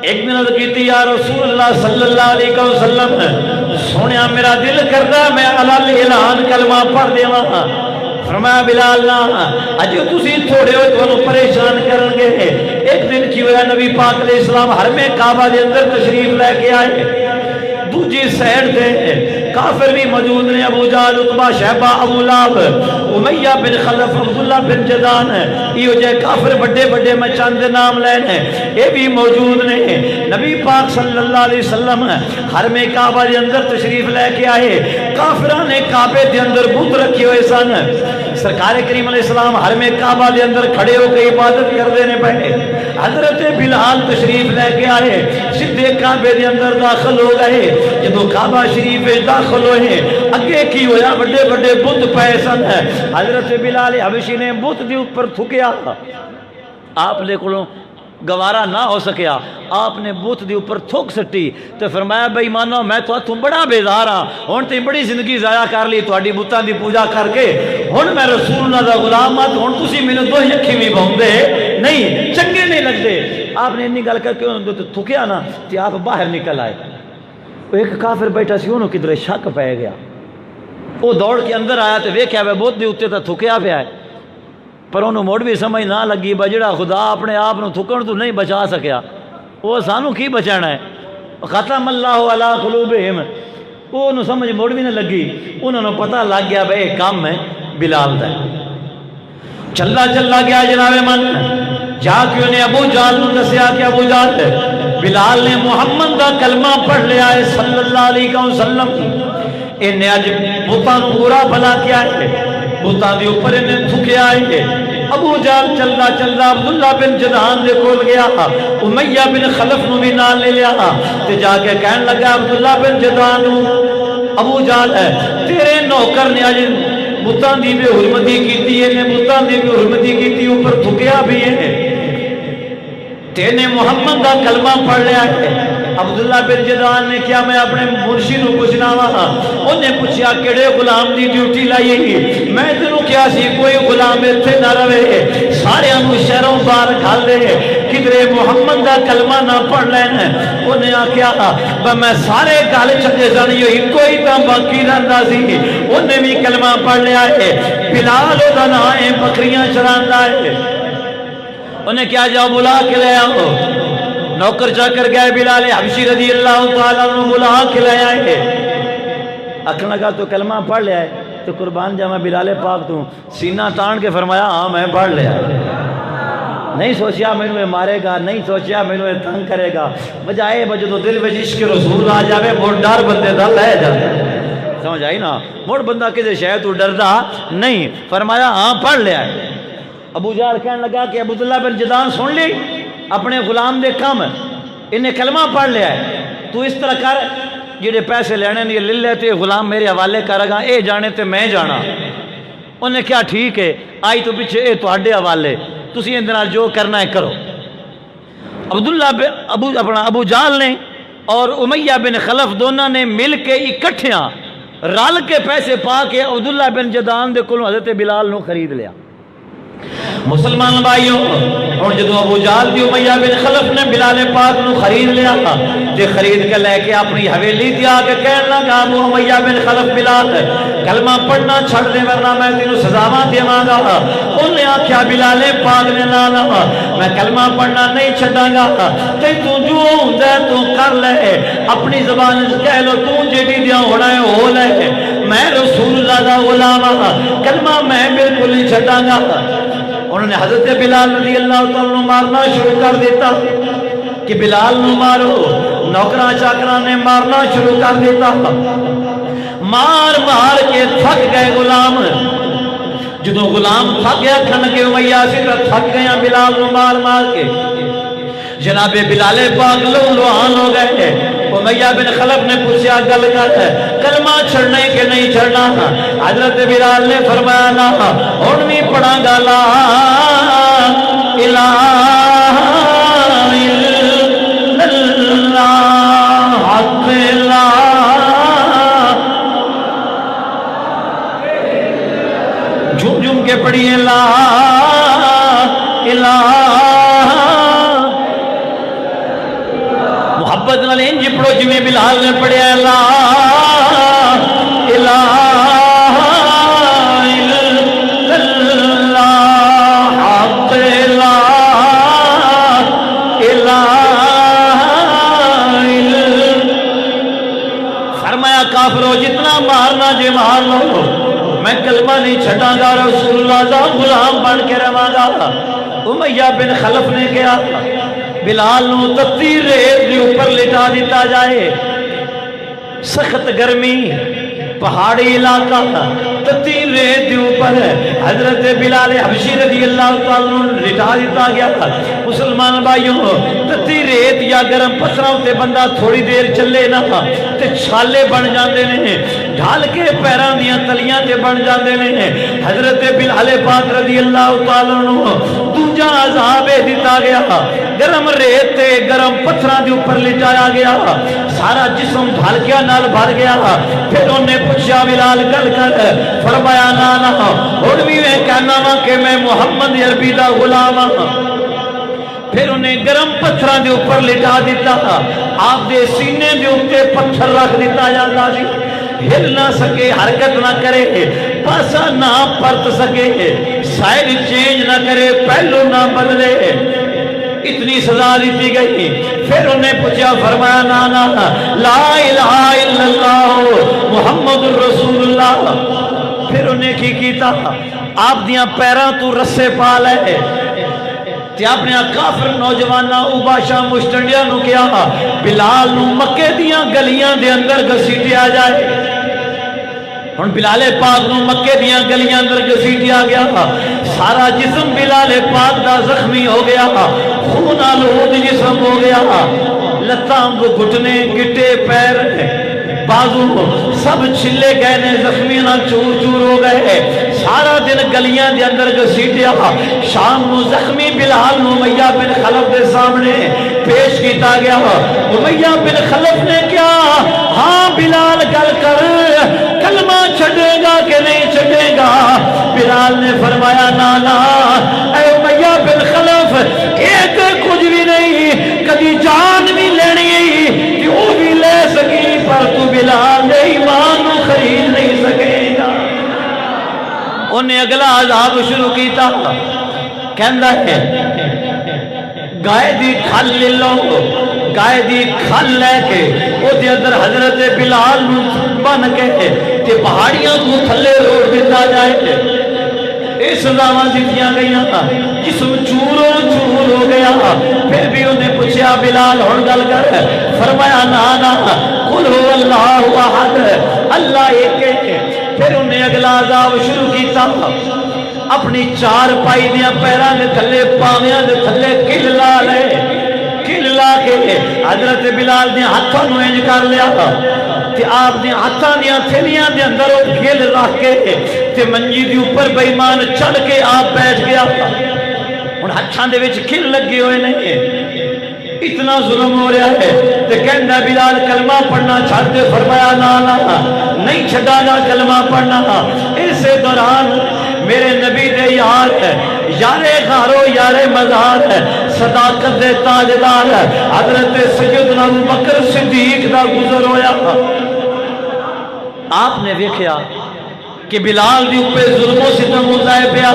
ایک دن عرض کیتی یا رسول اللہ صلی اللہ علیہ وسلم, سونیا میرا دل کردا میں علل اعلان کلمہ پڑھ دیواں. فرمایا بلال نہ اج تسی تھوڑے ہوئے تانوں پریشان کرن گے. ایک دن کی ہوا, نبی پاک علیہ السلام حرم کعبہ دے اندر تشریف لے کے آئے. دوجی سائڈ تے کافر بھی موجود نے، ابو جہل، عتبہ، شیبہ، ابو لہب، امیہ بن خلف، عبداللہ بن جدان، یہ جو کافر بڑے بڑے میں چند نام لینے یہ بھی موجود نے۔ نبی پاک صلی اللہ علیہ وسلم حرم کعبہ دے اندر تشریف لے کے آئے، کافران نے کعبے دے اندر بت رکھے ہوئے سن، سرکار کریم علیہ السلام حرم کعبہ دے اندر کھڑے ہو کے عبادت کر دینے پہنے، حضرت بلال تشریف لے کے آئے، سدھے کعبے دے اندر داخل ہو گئے، جدو کعبہ شریف داخل ہوئے اگے کی ہویا بڑے بڑے بت پائے سن، حضرت بلال حبشی نے بت دے اوپر تھکیا، آپ لے کلوں گوارا نہ ہو سکیا، آپ نے بت دے اوپر تھوک سٹی تو فرمایا بھائی مانو میں تو بڑا بیزار ہاں، ہن تے بڑی زندگی ضائع کر لی تہاڈی بتاں دی پوجا کر کے، ہن میں رسول اللہ دا غلام ہاں، ہن تسی مینوں دو اکھی بھی بھوندے نہیں، چنگے نہیں لگدے۔ آپ نے انی گل کر کے تھکیا نا تے آپ باہر نکل آئے، ایک کافر بیٹھا سی انہوں کدھر شک پہ گیا، وہ دوڑ کے اندر آیا تو ویکھیا وے بت دے اوتے تے تھکیا پیا ہے، پر انہوں موڑ بھی سمجھ نہ لگی با جڑا خدا اپنے آپ نو تھکن تو نہیں بچا سکیا وہ سانو کی بچانا ہے، ختم اللہ علی قلوبہم، وہ انہوں سمجھ موڑ بھی نہ لگی، انہوں نے پتہ لگ گیا بھئی کام ہے بلال دا، چلا چلا گیا جناب من، جا کے انہیں ابو جہل نے دسیا کہ ابو جہل بلال نے محمد دا کلمہ پڑھ لیا ہے صلی اللہ علیہ وسلم، انہیں اج بتاں نو برا بھلا کیا ہے، بتاں دے اوپر انہیں تھکیا ہے۔ ابو جہل چلدا چلدا عبداللہ بن جدعان دے کول گیا، امیہ بن خلف نو بھی نال لے لیا تے جا کے کہن لگا عبداللہ بن جدعان نو، ابو جہل ہے تیرے نوکر نے اج بتاں دی بے حرمتی کیتی ہے، نے بتاں دی بے حرمتی کیتی اوپر تھکیا بھی ہے، تینے محمد دا کلمہ پڑھ لیا ہے۔ عبداللہ بن جدعان نے کیا میں اپنے مرشد کو پوچھنا وا، انہیں پوچھا کیڑے غلام دی ڈیوٹی لائی گی، میں تینوں کیا سی کوئی غلام ایتھے نہ رہے، سارے انہوں شہروں باہر کھال دے، کدرے محمد دا کلمہ نہ پڑھ لینا، انہیں آکھیا میں سارے گل چکے سن یہی کوئی تا باقی رہندا سی، انہیں بھی کلمہ پڑھ لیا ہے، بلال دا نام ہے بکریاں چراندا ہے، انہیں کیا جاؤ بلا کے لے آؤ، نوکر چاکر گئے بلال حبشی رضی اللہ تعالیٰ عنہ بلا کے لے آئے، اکھن لگا تو کلمہ پڑھ لیا ہے، تو قربان جاواں بلال پاک تو سینہ تان کے فرمایا ہاں میں پڑھ لیا ہے، نہیں سوچیا مینوں یہ مارے گا، نہیں سوچیا مینوں یہ تنگ کرے گا، بجائے بجدو دل وچ عشق رسول آ جاوے مڑ ڈر بندے دا لے جاتا ہے، سمجھ آئی نا، مڑ بندہ کسی شے تو ڈردا نہیں، فرمایا ہاں پڑھ لیا ہے۔ ابو جہل کہنے لگا کہ عبداللہ بن جدعان سن لی اپنے غلام دے کم، انہیں کلمہ پڑھ لیا ہے، تو اس طرح کر جڑے پیسے لینے نہیں لے لے تے غلام میرے حوالے کر گا، اے جانے تے میں جانا، انہیں کیا ٹھیک ہے آئی تو پیچھے اے تو اڈے حوالے، تسی اندر جو کرنا ہے کرو۔ عبداللہ ابو جہل نے اور امیہ بن خلف دونوں نے مل کے اکٹھیاں رل کے پیسے پا کے عبداللہ بن جدعان دے کولوں حضرت بلال نو خرید لیا۔ مسلمان بھائیوں اور جدو ابو جہل دی امیہ بن خلف نے بلال پاک نو خرید لیا تے خرید کے لے کے اپنی حویلی تے آ کے کہنے لگا ابو امیہ بن خلف بلال کلمہ پڑھنا چھڑ دے ورنہ میں تینوں سزاواں دیواں گا، انہیں آکھیا بلال پاک نے نا میں کلمہ پڑھنا نہیں چھڈاں گا، تے تو جو ہوندا ہے تو کر لے، اپنی زبان وچ کہہ لو تو جیڑی دیاں ہونا ہے ہو لے، میں رسول اللہ دا غلام ہاں، کلمہ میں بالکل نہیں چھڈاں گا۔ انہوں نے حضرت بلال رضی اللہ تعالیٰ مارنا شروع کر دیتا کہ بلال نو مارو، نوکران چاکران نے مارنا شروع کر دیتا، مار مار کے تھک گئے غلام، جدو غلام تھک گیا کھن کے امیہ سے تھک گیا بلال نو مار مار کے، جناب بلال پاک لوہان ہو گئے۔ امیہ بن خلف نے پوچھا گل کر کلمہ چھڑنے کے نہیں چھڑنا، حضرت بلال نے فرمایا نا ہن بھی پڑھاں گا لا الہ الا اللہ حق لا جھوم جھوم کے پڑھیے لا الہ محبت نال انج پڑھو جویں بلال نے پڑھیا لا الہ الا اللہ حق لا الہ الا فرمایا کافرو جتنا مارنا جے مار لو، میں کلمہ نہیں چھٹا گا، رسول اللہ دا غلام بن کے رہاں گا۔ امیہ بن خلف نے کیا بلال نو تتی ریت دے اوپر لٹا دیتا جائے، سخت گرمی پہاڑی علاقہ تتی ریت دے اوپر حضرت بلال حبشی رضی اللہ تعالیٰ لٹا دیتا گیا۔ مسلمان بھائیوں تتی ریت یا گرم پتھراں تے بندہ تھوڑی دیر چلے نہ تے چھالے بن جاندے نے، ڈھال کے پیران دیاں تلیاں تے بن جاندے نے۔ حضرت بلال پاک رضی اللہ تعالیٰ دوجا عذاب دیتا گیا، گرم ریت تے گرم پتھراں دے اوپر لٹایا گیا، سارا جسم ڈھالکیاں نال بھر گیا۔ پھر انہیں پوچھا بلال گل کر، فرمایا نا ہن بھی میں کہنا وا کہ میں محمد عربی دا غلام ہاں۔ پھر انہیں گرم پتھراں دے اوپر لٹا دیتا، آپ دے سینے دے اوپر پتھر رکھ دیتا جاتا سی، ہل نہ سکے، حرکت نہ کرے، پاسا نہ پرت سکے، سائڈ چینج نہ کرے، پہلو نہ بدلے، اتنی سزا دیتی گئی۔ پھر انہیں پوچھا، فرمایا نا لا الہ الا اللہ محمد رسول اللہ۔ پھر انہیں کی کیتا، آپ دیاں پیراں تو رسے پا لے تے اپنے کافر نوجواناں اوباشا مشتنڈیاں نو کیا بلال نو مکے دیاں گلیاں دے اندر گھسیٹیا جائے۔ ہن بلال پاک نو مکے دیاں گلیاں اندر گھسیٹیا گیا، سارا جسم بلال پاک دا زخمی ہو گیا، خون آلود جسم ہو گیا، لتاں گھٹنے گٹے پیر بازو سب چھلے گئے نے، زخمی نہ چور چور ہو گئے، سارا دن گلیاں دے اندر گھسیٹیا۔ شام نو زخمی بلال نو امیہ بن خلف دے سامنے پیش کیتا گیا۔ امیہ بن خلف نے کیا، ہاں بلال گل کر، کلمہ چھڑے گا کہ نہیں چھڑے گا؟ بلال نے فرمایا نا اے امیہ بن خلف، ایک کچھ بھی نہیں، کدی جان بھی لینی کہ وہ بھی لے سکی، پر تو بلال دے ایمان نو خرید نہیں سکے گا۔ انہیں اگلا عذاب شروع کیتا، کہندا ہے گائے دی کھل لے لو، گائے دی کھل لے کے او دے اندر حضرت بلال نو بن کے تے پہاڑیاں کو تھلے روڑ دیتا جائے۔ اس سزاواں دتیاں گئیاں، جسم چورو چور ہو گیا۔ پھر بھی انہیں پوچھا بلال ہن گل کر، فرمایا نا قل هو اللہ احد، اللہ ایک ہے۔ پھر انہیں اگلا عذاب شروع کیتا، اپنی چار پائی دیاں پیراں دے تھلے پاویاں دے تھلے کل لا لے، کل لا کے حضرت بلال دیاں ہتھاں نو انج کر لیا تے آپ دیاں ہتھاں دیاں تھیلیاں دے اندر او کل رکھ کے تے منجی دی اوپر بے ایمان چڑھ کے آپ بیٹھ گیا۔ ہن ہتھاں دے وچ کل لگے ہوئے نہیں، اتنا ظلم ہو رہا ہے تے کہندا بلال کلمہ پڑھنا چھڑ دے، فرمایا نا نہیں چھڈا گا کلمہ پڑھنا۔ اسی دوران میرے نبی دے یار ہے، یارے غارو یارے مزار ہے، صداقت دے تاجدار ہے، حضرت سیدنا ابوبکر صدیق دا گزر ہویا۔ آپ نے دیکھا کہ بلال دی اوپر ظلم و ستم ہوتا پیا،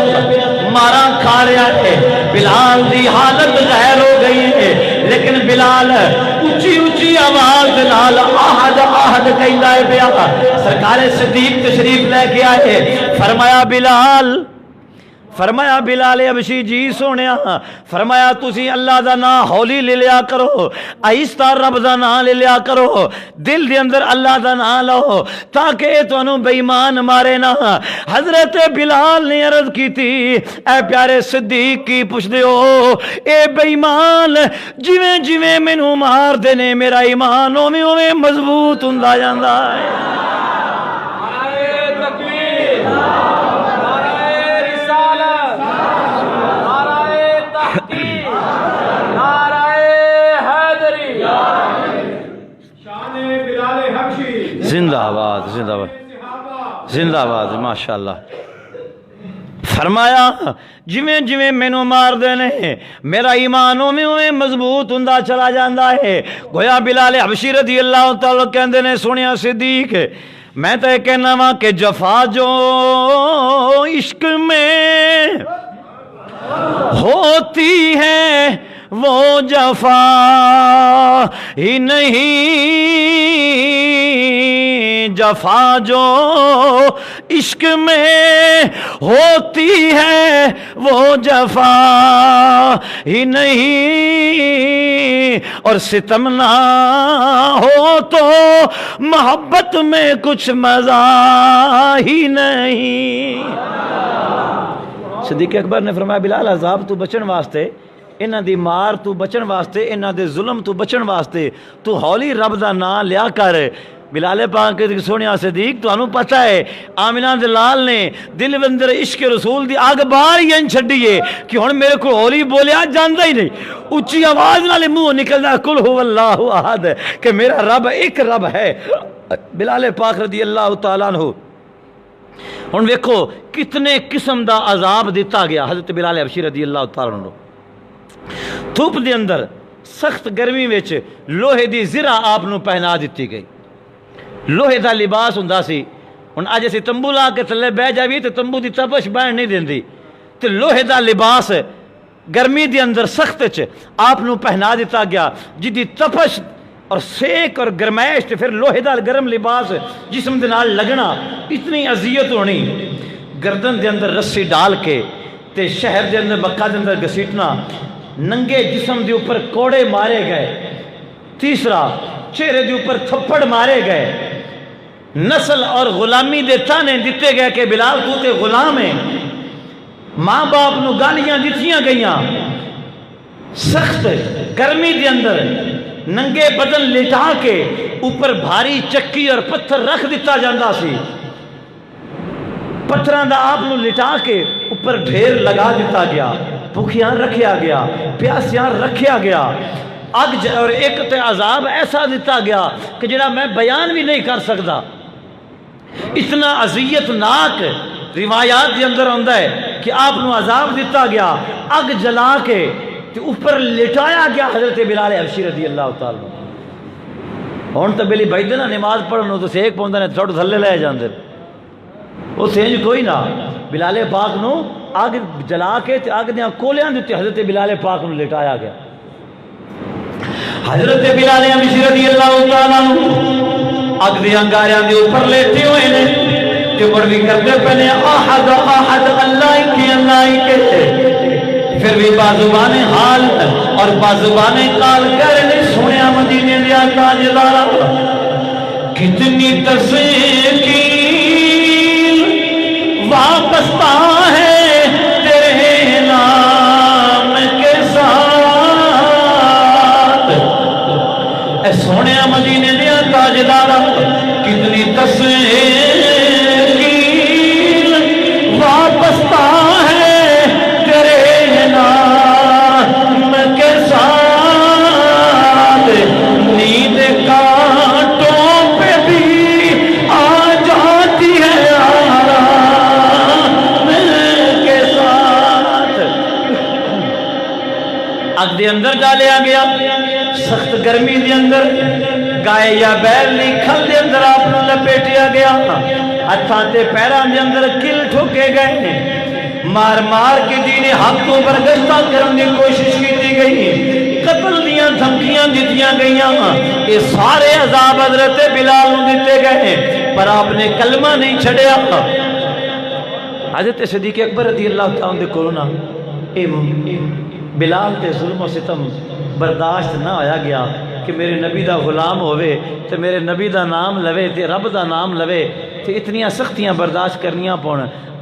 مارا کھا رہا ہے، بلال دی حالت غیر ہو گئی ہے، لیکن بلال اونچی اونچی آواز نال آہد آہد کہندا ہے پیا۔ سرکار صدیق تشریف لے کے آئے، فرمایا بلال حبشی جی سونیا، فرمایا تسی اللہ دا نام ہولی لے لیا کرو، آہستہ رب دا نام لے لیا کرو، دل دے اندر اللہ دا نام لو تاکہ تانوں بے ایمان مارے نہ۔ حضرت بلال نے عرض کی تھی، اے پیارے صدیق کی پوچھ دیو، اے بے ایمان جویں جویں مینوں مار دے نے میرا ایمان اوویں اوویں مضبوط ہوندا جاندا ہے۔ زندہ آباد زندہ آباد زندہ آباد، ماشاءاللہ۔ فرمایا جویں جویں مینوں مار دے نے میرا ایمان اوویں اوویں مضبوط ہوندا چلا جاندا ہے۔ گویا بلال حبشی رضی اللہ تعالی کہندے نے، سونیا صدیق میں تے کہنا وا کہ جفا جو عشق میں ہوتی ہے وہ جفا ہی نہیں، جفا جو عشق میں ہوتی ہے وہ جفا ہی نہیں، اور ستم نہ ہو تو محبت میں کچھ مزہ ہی نہیں۔ صدیق اکبر نے فرمایا بلال عذاب تو بچن واسطے، انہاں دی مار تو بچن واسطے، انہاں دے ظلم تو بچن واسطے تو ہولی رب دا نام لیا کر۔ بلال پاک سونیا صدیق تو پتہ ہے آمنہ دے لال نے دل اندر عشق رسول دی آگ بار ہی ان چھڑیے کہ ہن میرے کو ہولی بولیا جاندا ہی نہیں، اچھی آواز نال منہ نکلدا قل هو اللہ احد کہ میرا رب ایک رب ہے۔ بلال پاک رضی اللہ تعالیٰ عنہ ہن ویکھو کتنے قسم دا عذاب دیتا گیا حضرت بلال حبشی رضی اللہ تعالیٰ عنہ۔ دھوپ دے اندر سخت گرمی وچ لوہے دی زرہ آپ نو پہنا دیتی گئی، لوہے دا لباس ہوندا سی۔ ہن اج اسی تمبو لا کے تھلے بہ جاوی تے تمبو دی تپش بہن نہیں دیندی، تے لوہے دا لباس گرمی دے اندر سخت وچ آپ نو پہنا دیتا گیا، جدی تپش اور سیک اور گرمائش تے پھر لوہے دا گرم لباس جسم دے نال لگنا، اتنی اذیت ہونی۔ گردن دے اندر رسی ڈال کے تے شہر دے اندر مکہ دے اندر گھسیٹنا، ننگے جسم دے اوپر کوڑے مارے گئے، تیسرا چہرے دے اوپر تھپڑ مارے گئے، نسل اور غلامی دے تانے دیتے گئے کہ بلال تو تے غلام ہے، ماں باپ نو گالیاں دتیاں گئیاں، سخت گرمی دے اندر ننگے بدن لٹا کے اوپر بھاری چکی اور پتھر رکھ دیتا جاندہ سی، پتھراں دا آپ نو لٹا کے اوپر ڈھیر لگا دیتا گیا، بھوکیاں رکھیا گیا، پیاسیاں رکھیا گیا، اگ اور ایک تے عذاب ایسا دیتا گیا کہ جڑا میں بیان بھی نہیں کر سکتا، اتنا اذیت ناک روایات کے اندر آندا ہے کہ آپ نو عذاب دیتا گیا، اگ جلا کے تے اوپر لٹایا گیا حضرت بلال حبشی رضی اللہ تعالیٰ۔ ہن تو بلی بھائی نا نماز پڑھن تو سیک پوندا نے چھوڑ تھلے لے جاندے، وہ سینج کوئی نہ، بلال پاک نو اگ جلا کے تے اگ دیاں کولیاں دے حضرت بلال پاک نو لٹایا گیا۔ حضرت بلال حبشی رضی اللہ تعالیٰ اگ دے انگاریاں دے اوپر لیٹے ہوئے نے تے مروی کرتے پہنے احد احد اللہ کی اللہ کے، پھر بھی بازوبان حال اور بازوبان قال کرنے سنیا مدینے دیا تاجدارا کتنی تسکین وابستہ ہے تیرے نام کے ساتھ، اے سونیا مدینے دیا تاجدارا کتنی تسکین وابستہ ہے تیرے نام کے ساتھ، نیند کانٹوں پہ بھی آ جاتی ہے آرام کے ساتھ۔ اگ دے اندر ڈالیا گیا، سخت گرمی دے اندر گائے یا بیل نہیں کھل دے اندر آپ نے لپیٹیا گیا، ہتھاں تے پیراں دے اندر کل ٹھوکے گئے، مار مار کے دین حق تو برگشتہ کرنے کی کوشش کی گئی، قتل دیاں دھمکیاں دیتیاں گئیاں، یہ سارے عذاب حضرت بلال نو دیتے گئے پر آپ نے کلمہ نہیں چھڑیا۔ حضرت صدیق اکبر رضی اللہ تعالیٰ دے کولوں بلال تے ظلم و ستم برداشت نہ ہویا گیا کہ میرے نبی دا غلام ہوئے تے میرے نبی دا نام لوے تے رب دا نام لوے تے اتنیاں سختیاں برداشت کرنیاں پون۔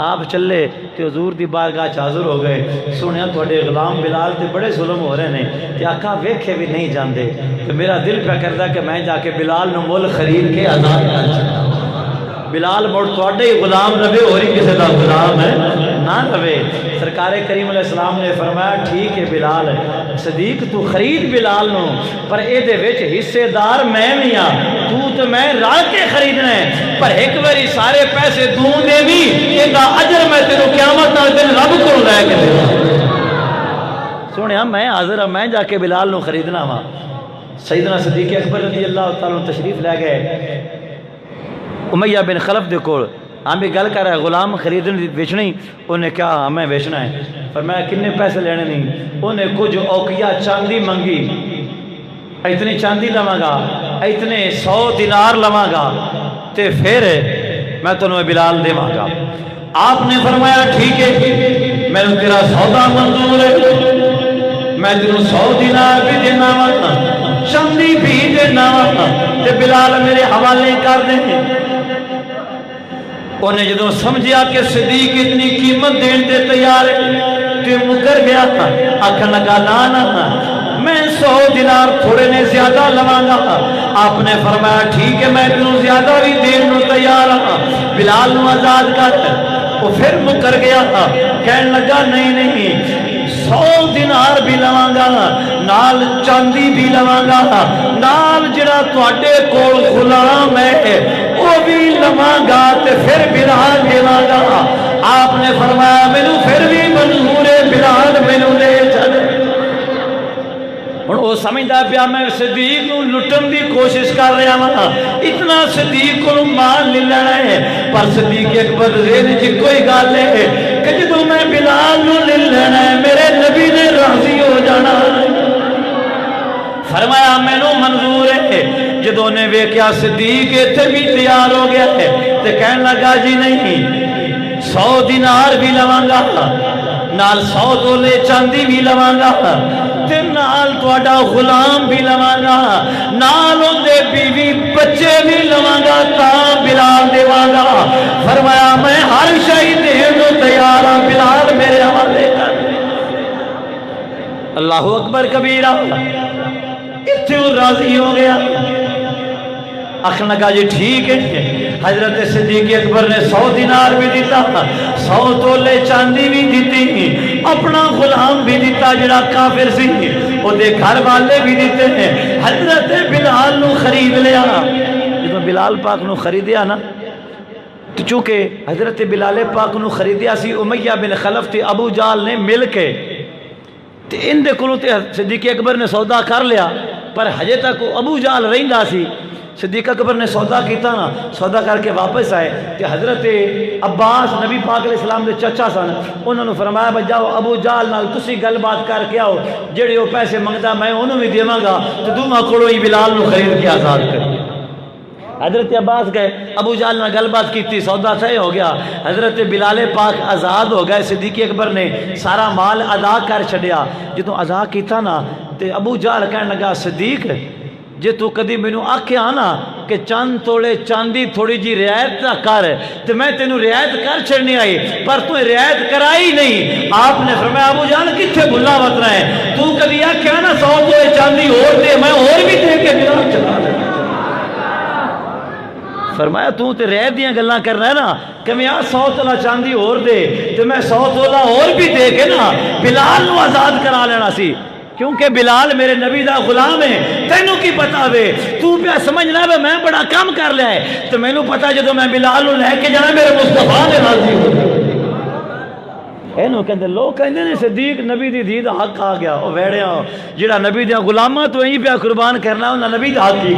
آپ چلے تے حضور دی بارگاہ حاضر ہو گئے، سنیا تھوڑے غلام بلال تے بڑے ظلم ہو رہے ہیں تے آقا ویکھے بھی نہیں جاندے، تو میرا دل پہ کردا کہ میں جا کے بلال نو مول خرید کے آزاد کر چھڑا۔ بلال موڑ تھوڑے ہی غلام رہے اور ہی کسی دا غلام ہے نہ رہے۔ سرکار کریم علیہ السلام نے فرمایا ٹھیک ہے بلال صدیق تو خرید بلال نو پر اے دے وچ حصے دار میں نہیں ہاں، تو میں رل کے خریدنا ہے، پر ایک باری سارے پیسے دوں دے بھی ایندا اجر میں تینو قیامت والے دن رب کو لے کے دے۔ سنیا میں حاضر ہاں، میں جا کے بلال نو خریدنا وا۔ سیدنا صدیق اکبر رضی اللہ تعالیٰ تشریف لے گئے امیہ بن خلف دے کول، ہم بھی گل کر رہا ہے غلام خریدنے بیچنا ہی، انہیں کیا ہمیں بیچنا ہے، فرمایا کنے پیسے لینے نہیں، انہیں کچھ اوقیہ چاندی منگی، اتنی چاندی لواں گا، اتنے 100 دینار لواں گا، تے پھر میں تمہیں بلال دے گا۔ آپ نے فرمایا ٹھیک ہے، میں تیرا سودا منظور ہے، میں تینوں 100 دینار بھی دینا وا، چاندی بھی دینا وا، تے بلال میرے حوالے کر دیں۔ انہیں جدوں سمجھیا کہ صدیق اتنی قیمت دین دے تیار ہے تے مکر گیا، آکھن لگا نا میں 100 دینار تھوڑے نے زیادہ لواں گا۔ آپ نے فرمایا ٹھیک ہے، میں تینوں زیادہ بھی دین نو تیار ہاں، بلال نو آزاد کر۔ وہ پھر مکر گیا، کہنے لگا نہیں 100 دینار بھی لواں گا، نال چاندی بھی لواں گا، نال جڑا تواڈے کول غلام ہے وہ بھی لواں گا تے پھر بلال دیواں گا۔ آپ نے فرمایا مینوں پھر بھی منظور ہے، بلال مینوں لے چل۔ ہن وہ سمجھدا پیا میں صدیق نو لٹن دی کوشش کر رہا ہاں، اتنا صدیق کو مان لے لینا ہے، پر صدیق اکبر ذہن وچ کوئی گل ہے کہ جدوں میں بلال نو لے لینا ہے میرے نبی نے راضی ہو جانا۔ فرمایا مینوں منظور ہے۔ جدوں نے ویکھیا صدیق ایتھے بھی تیار ہو گیا ہے تے کہن لگا جی نہیں 100 دینار بھی لواں گا، نال 100 تولے چاندی بھی لواں گا، تے نال تواڈا غلام بھی لواں گا، نال اندے بیوی بچے بھی لواں گا، تاں بلال دیواں گا۔ فرمایا میں ہر شے دین نو تیار ہاں، بلال میرے حوالے کر۔ اللہ اکبر کبیرہ، اتنے وہ راضی ہو گیا۔ آخر لگا جی ٹھیک ہے۔ حضرت صدیق اکبر نے 100 دینار بھی دیتا، 100 تولے چاندی بھی دیتی، اپنا غلام بھی دیتا جڑا کافر سی، وہ دے گھر والے بھی دیتے ہیں۔ حضرت بلال نو خرید لیا۔ جب بلال پاک نو خریدیا نا، تو چونکہ حضرت بلال پاک نو خریدیا سی امیہ بن خلف تے ابو جال نے مل کے، تے ان دے کولوں تے صدیق اکبر نے سودا کر لیا، پر ہجے تک ابو جال رہندا سی۔ صدیق اکبر نے سودا کیتا نا، سودا کر کے واپس آئے تے حضرت عباس نبی پاک علیہ السلام دے چچا سن، انہوں نے فرمایا بھائی جاؤ ابو جال نال تسی گل بات کر کے آؤ، جڑے وہ پیسے منگدا میں انہوں بھی دیواں گا، تے دوواں کولوں ہی بلال نو خرید کے آزاد کر۔ حضرت عباس گئے، ابو جال نے گل بات کی، سودا طے ہو گیا، حضرت بلال پاک آزاد ہو گئے۔ صدیق اکبر نے سارا مال ادا کر چھڈیا۔ جدوں ادا کیتا نا تے ابو جال کہنے لگا صدیق جے تو کدی مینوں آکھیا نا کہ چند تولے چاندی تھوڑی جی رعایت نہ کر تے میں تینوں رعایت کر چھڑنی آئی، پر تو رعایت کرائی نہیں۔ آپ نے فرمایا ابو جال کتھے بھلا وطنا ہے، تو کدی آکھیا نا 100 تولے چاندی اور دے، میں اور بھی دے کے بلال چلا دے۔ فرمایا تو تے رعایت دیاں گلاں کرنا ہے نا کہ میں 100 تولہ چاندی اور دے تے میں 100 تولہ اور بھی دے کے نا بلال نو آزاد کرا لینا سی، کیونکہ بلال میرے نبی دا غلام ہے۔ تینوں کی پتا وے، تو پہ سمجھنا ہے میں بڑا کام کر لیا ہے، تو میں نو پتا جدو میں بلال نو لے کے جانا میرے مصطفیٰ نے راضی ہو اینو کہندے لوگ کہندے نے صدیق نبی دی دھی دا حق آ گیا، او ویڑیا جڑا نبی دیا غلاماں تو یہیں پہ قربان کرنا انہاں نبی دا حق کی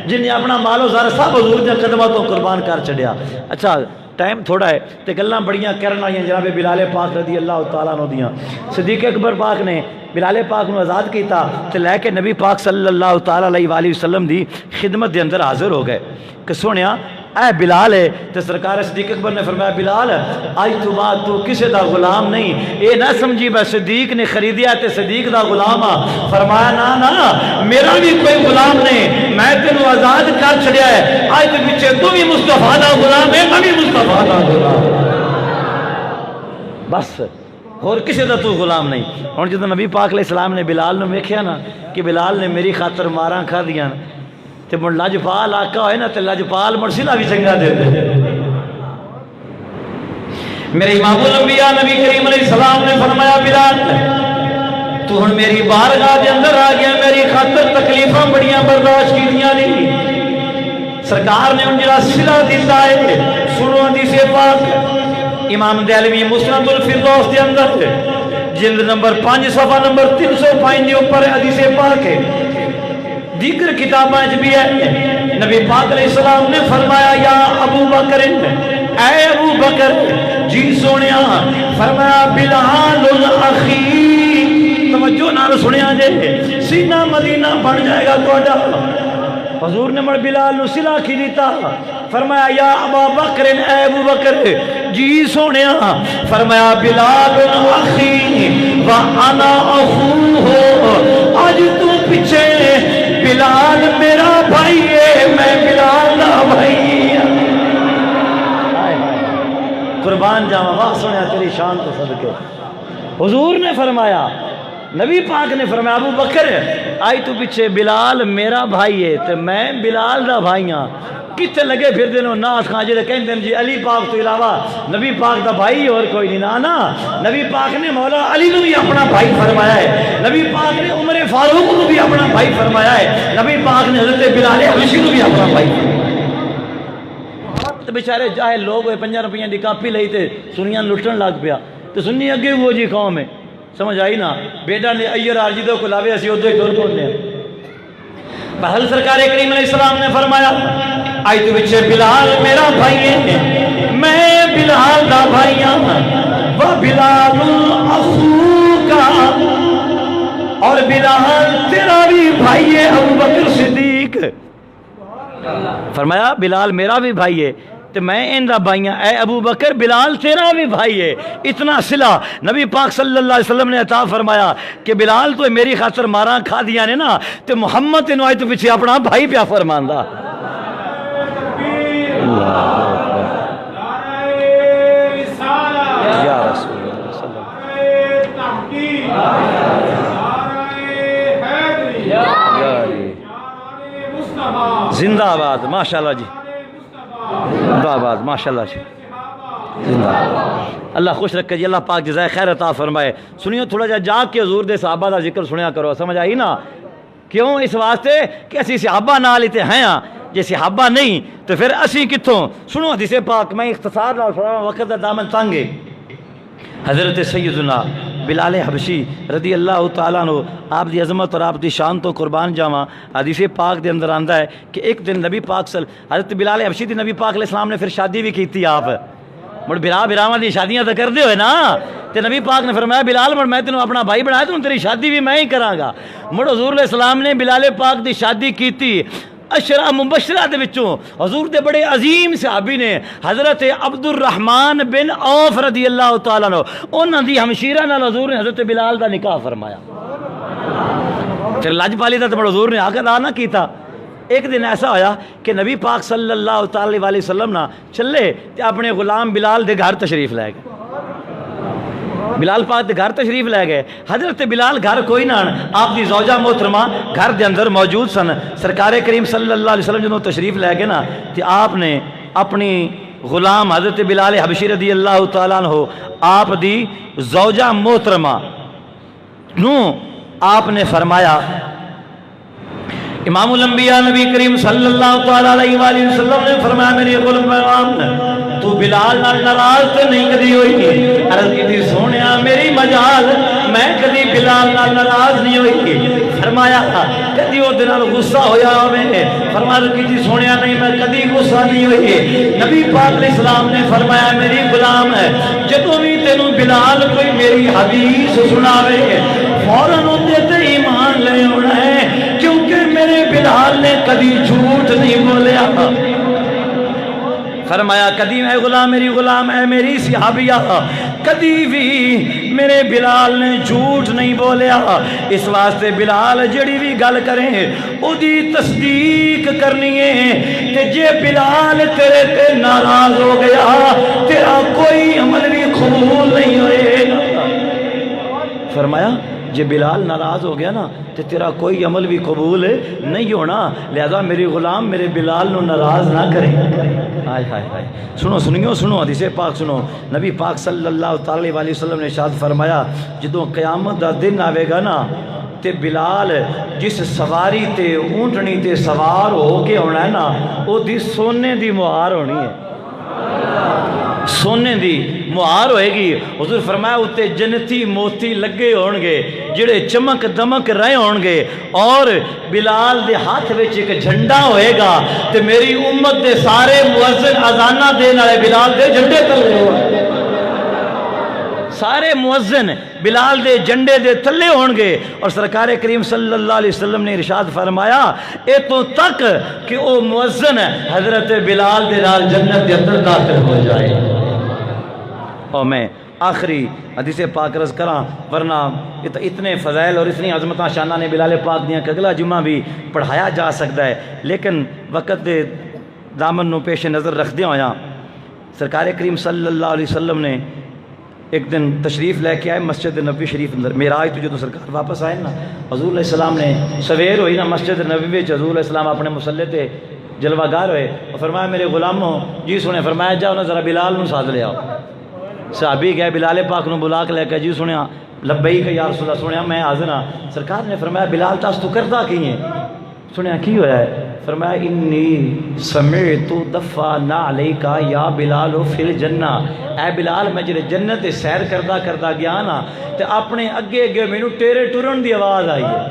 جن نے اپنا مال و زر سب حضور دے قدموں تو قربان کر چڑیا۔ اچھا ٹائم تھوڑا ہے تے گلاں بڑیاں کرن آئیاں جناب بلال پاک رضی اللہ تعالیٰ عنہ دیاں۔ صدیق اکبر پاک نے بلال پاک نو آزاد کیتا تے لے کے نبی پاک صلی اللہ تعالیٰ علیہ وآلہ وسلم دی خدمت دے اندر حاضر ہو گئے کہ سونیا اے بلال ہے۔ تے سرکار صدیق اکبر نے فرمایا بلال آج تو بعد تو کسے دا غلام نہیں، اے نہ سمجھی میں صدیق نے خریدیا تے صدیق دا غلام آ۔ فرمایا نا نا میرا بھی کوئی غلام نہیں، میں تینوں آزاد کر چھڑیا ہے، آج تو پیچھے تو بھی مصطفیٰ دا غلام ہے، میں بھی مصطفیٰ دا غلام بس، اور کسی دا تو غلام نہیں۔ اور جب نبی پاک علیہ السلام نے بلال نے ویکھیا نا کہ بلال نے میری خاطر ماراں کھا دیاں تے مڑ لجپال آقا ہوئے نا تے لجپال مڑ سلا بھی چنگا دے دے۔ میرے امام الانبیاء نبی کریم علیہ السلام نے فرمایا بلال تو ہن میری بارگاہ دے اندر آ گیا، میری خاطر تکلیفاں بڑیاں برداشت کیتیاں نہیں، سرکار نے ہن جڑا سلا دیتا ہے سنو حدیث پاک امام دہلوی مسند الفردوس دے اندر جلد نمبر 5 صفحہ نمبر 305 دے اوپر حدیث پاک ہے، دیگر کتاباں بھی ہے۔ نبی پاک علیہ السلام نے فرمایا یا ابو بکر، اے ابو بکر جی سونیا، فرمایا بلال اخی، توجہ نال سنیا جے، سینہ مدینہ بن جائے گا تہاڈا۔ حضور نے مڑ بلال نو سلا کی دیتا، فرمایا یا ابا بکر، اے ابو بکر جی سونیا، فرمایا بلال اخی وانا اخوہ، آج تو پیچھے بلال میرا بھائی ہے، میں بلال دا بھائی ہوں۔ قربان جاواں، واہ سنیا تیری شان تو صدقے۔ حضور نے فرمایا، نبی پاک نے فرمایا ابو بکر آئی تو پیچھے بلال میرا بھائی ہے تے میں بلال دا بھائی ہاں، کتے لگے پھر دنوں ناس خان جی کہیں دن جی علی پاک تو علاوہ نبی پاک دا بھائی اور کوئی نہیں، نا نبی پاک نے مولا علی نو بھی اپنا بھائی فرمایا ہے، نبی پاک نے عمر فاروق نو بھی اپنا بھائی فرمایا ہے، نبی پاک نے حضرت بلال حبشی نو بھی اپنا بھائی فرمایا۔ تو بیچارے جاہل لوگ ہوئے 5 روپیاں دی کاپی لئی تے سنیاں لٹن لگ پیا، تو سنی اگے وہ جی قوم ہے، سمجھ آئی نا، بیٹا نے ایّر آرجیدوں کو لاوے اسی ادھر ٹور پہنچے ہیں۔ بہل سرکار کریم علیہ السلام نے فرمایا آئی تو بچے بلال میرا بھائی ہے، میں بلال دا بھائی ہوں، وہ بلال اخو کا، اور بلال تیرا بھی بھائی ہے ابو بکر صدیق۔ فرمایا بلال میرا بھی بھائی ہے تو میں ان دا بھائی ہوں، اے ابو بکر بلال تیرا بھی بھائی ہے۔ اتنا صلہ نبی پاک صلی اللہ علیہ وسلم نے عطا فرمایا کہ بلال تو میری خاطر ماراں کھا دیا نے نا، تو محمد انہوں آئے تو پیچھے اپنا بھائی پیا فرماندہ۔ یا رسول اللہ صلی اللہ زندہ آباد، ماشاءاللہ جی، زندہ آباد ماشاءاللہ جی، زندہ آباد۔ اللہ خوش رکھے جی، اللہ پاک جزائے خیر عطا فرمائے۔ سنیو تھوڑا جا جا کے حضور دے صحابہ دا ذکر سنیا کرو، سمجھ آئی نا؟ کیوں؟ اس واسطے کہ اسی صحابہ نال تے ہیں، جے صحابہ نہیں تو پھر اسی کتھوں؟ سنو حدیث پاک، میں اختصار نال فرماواں، وقت دا دامن تنگ ہے۔ حضرت سیدنا بلال حبشی رضی اللہ تعالیٰ عنہ، آپ دی عظمت اور آپ دی شان تو قربان جاواں، حدیث پاک دے اندر آندا ہے کہ ایک دن نبی پاک حضرت بلال حبشی دی نبی پاک علیہ السلام نے پھر شادی بھی کیتی، آپ مڑ براواں دی شادیاں تو کردے ہوئے نا، تے نبی پاک نے فرمایا بلال مڑ میں تینوں اپنا بھائی بنایا، تینوں تیری شادی بھی میں ہی کراں گا۔ مڑ حضور علیہ السلام نے بلال پاک دی شادی کیتی۔ اشرا مبشرہ دے وچوں حضور دے بڑے عظیم صحابی نے حضرت عبد الرحمن بن عوف رضی اللہ تعالیٰ عنہ، انہاں دی ہمشیرہ نال حضور نے حضرت بلال دا نکاح فرمایا۔ پھر لج پالی دا تو حضور نے آقا دا نہ کیتا۔ ایک دن ایسا ہویا کہ نبی پاک صلی اللہ تعالیٰ علیہ وسلم نہ چلے تے اپنے غلام بلال دے گھر تشریف لے گئے، بلال پاک دے گھر تشریف لے گئے۔ حضرت بلال گھر کوئی نہ، آپ دی زوجہ محترمہ گھر دے اندر موجود سن۔ سرکار کریم صلی اللہ علیہ وسلم جنہوں تشریف لے گئے نا، تے آپ نے اپنی غلام حضرت بلال حبشی رضی اللہ تعالیٰ عنہ، آپ دی زوجہ محترمہ نو آپ نے فرمایا، امام الانبیاء نبی کریم صلی اللہ تعالیٰ علیہ وآلہ وسلم نے فرمایا میری غلام تو بلال نال ناراض تے نہیں کدی ہوئی؟ عرض کی سونیا میری مجال، میں کدی بلال نال ناراض نہیں ہوئی۔ فرمایا کدی وہ دن غصہ ہویا میں؟ فرمایا کی سونیا نہیں میں کدی غصہ نہیں ہوئی۔ نبی پاک علیہ السلام نے فرمایا میری غلام ہے، جدوں بھی تینوں بلال کوئی میری حدیث سناوے فوراً اندے تے ایمان لے ہونا ہے، کیونکہ میرے بلال نے کدی جھوٹ نہیں بولیا۔ فرمایا کدی اے غلام، میری غلام اے میری صحابیہ، کدی بھی میرے بلال نے جھوٹ نہیں بولیا۔ اس واسطے بلال جڑی بھی گل کریں او دی تصدیق کرنی ہے کہ جے بلال تیرے تے ناراض ہو گیا تیرا کوئی عمل بھی قبول نہیں ہوئے گا۔ فرمایا جے بلال ناراض ہو گیا نا تو تیرا کوئی عمل بھی قبول نہیں ہونا، لہذا میری غلام میرے بلال نو ناراض نہ کرے۔ ہائے ہائے ہائے، سنو سنیو، سنو حدیث پاک سنو۔ نبی پاک صلی اللہ تعالی علیہ وسلم نے ارشاد فرمایا جدوں قیامت دا دن آوے گا نا تے بلال جس سواری تے اونٹنی تے سوار ہو کے ہونا ہے نا، وہ دی سونے دی مہار ہونی ہے، سونے دی مہار ہوئے گی۔ حضور فرمایا اتے جنتی موتی لگے ہون گے جڑے چمک دمک رہے ہون گے، اور بلال دے ہاتھ وچ ایک جھنڈا ہوئے گا تے میری امت دے سارے مؤذن اذانہ دین والے بلال دے جھنڈے تلے ہو۔ سارے مؤذن بلال دے جنڈے دے تھلے ہون گے، اور سرکار کریم صلی اللہ علیہ وسلم نے ارشاد فرمایا اتوں تک کہ وہ مؤذن حضرت بلال دے نال جنت دے اندر داخل ہو جائے۔ اور میں آخری حدیث پاک رض کراں، ورنہ اتنے فضائل اور اتنی عظمتاں شانہ نے بلال پاک دیاں کہ اگلا جمعہ بھی پڑھایا جا سکتا ہے، لیکن وقت دے دامن نو پیش نظر رکھ دیا ہویا سرکار کریم صلی اللہ علیہ وسلم نے ایک دن تشریف لے کے آئے مسجد نبوی شریف اندر۔ معراج تو جدوں سرکار واپس آئے نا، حضور علیہ السلام نے سویر ہوئی نا مسجد نبوی وچ، حضور علیہ السلام اپنے مصلی تے جلوہ گار ہوئے اور فرمایا میرے غلاموں جی سنے، فرمایا جاؤ نا ذرا بلال نو ساتھ لے آؤ۔ صحابی گئے بلال پاک نو بلا کے لے کے جی سنیا لبیک یا رسول اللہ، سنیا میں حاضر ہاں۔ سرکار نے فرمایا بلال تاس تو کردا کی ہے؟ سنیا کی ہوا ہے؟ فرمایا انی سمعت دفع نعلیک یا بلال فی الجنہ، اے بلال میں جڑے جنت سیر کردا گیا نا تے اپنے اگے اگے مینوں تیرے ٹرن دی آواز آئی ہے،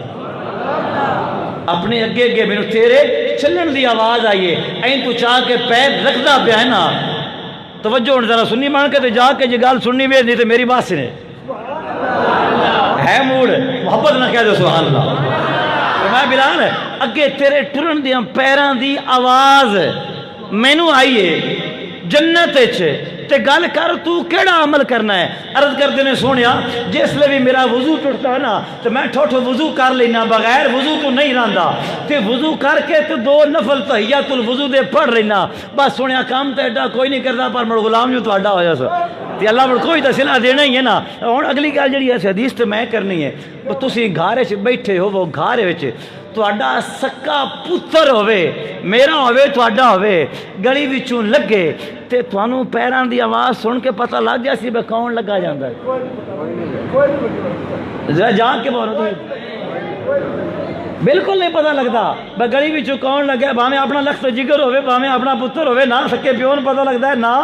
اپنے اگے اگے مینوں تیرے چلن دی آواز آئی ہے، این تو چاہ کے پیر رکھدا پیا ہے نا۔ توجہ ہن ذرا سنی مان کے تے جا کے جی گل سننی وے نہیں تے میری بات سنے ہے موڑ محبت نہ کہہ دو سبحان اللہ۔ فرمایا بلال اگے تیرے ٹرن دیاں پیراں دی آواز مینوں آئی ہے جنت وچ، تے گل کر تو کیڑا عمل کرنا ہے؟ عرض کردے نے سونیا جس لے بھی میرا وضو ٹوٹتا ہے نا تو میں ٹھوٹو وضو کر لینا، بغیر وضو تو نہیں رہندا، تے وضو کر کے تو 2 نفل تحیات الوضو دے پڑھ لینا، بس سونیا کام تے ایڈا کوئی نہیں کردا، پر مڑ غلام جو تہاڈا ہویا سو تے اللہ مڑ کوئی تے صلہ دینا ہی ہے نا۔ ہن اگلی گل جڑی ہے حدیث تے میں کرنی ہے، تسی گھر وچ بیٹھے ہو، وہ گھر وچ تہاڈا سکا پتر ہوئے، میرا ہوئے، تہاڈا ہوئے، گلی وچوں لگے تے تھانوں پیراں دی آواز سن کے پتہ لگ جائے سی بے کون لگا جاندا ہے؟ ذرا جا کے بولو، بالکل نہیں پتہ لگتا بے گلی وچوں کون لگا، بھاویں اپنا لخت جگر ہوئے، بھاویں اپنا پتر ہوئے، نہ سکے پیو نوں پتہ لگتا ہے، نہ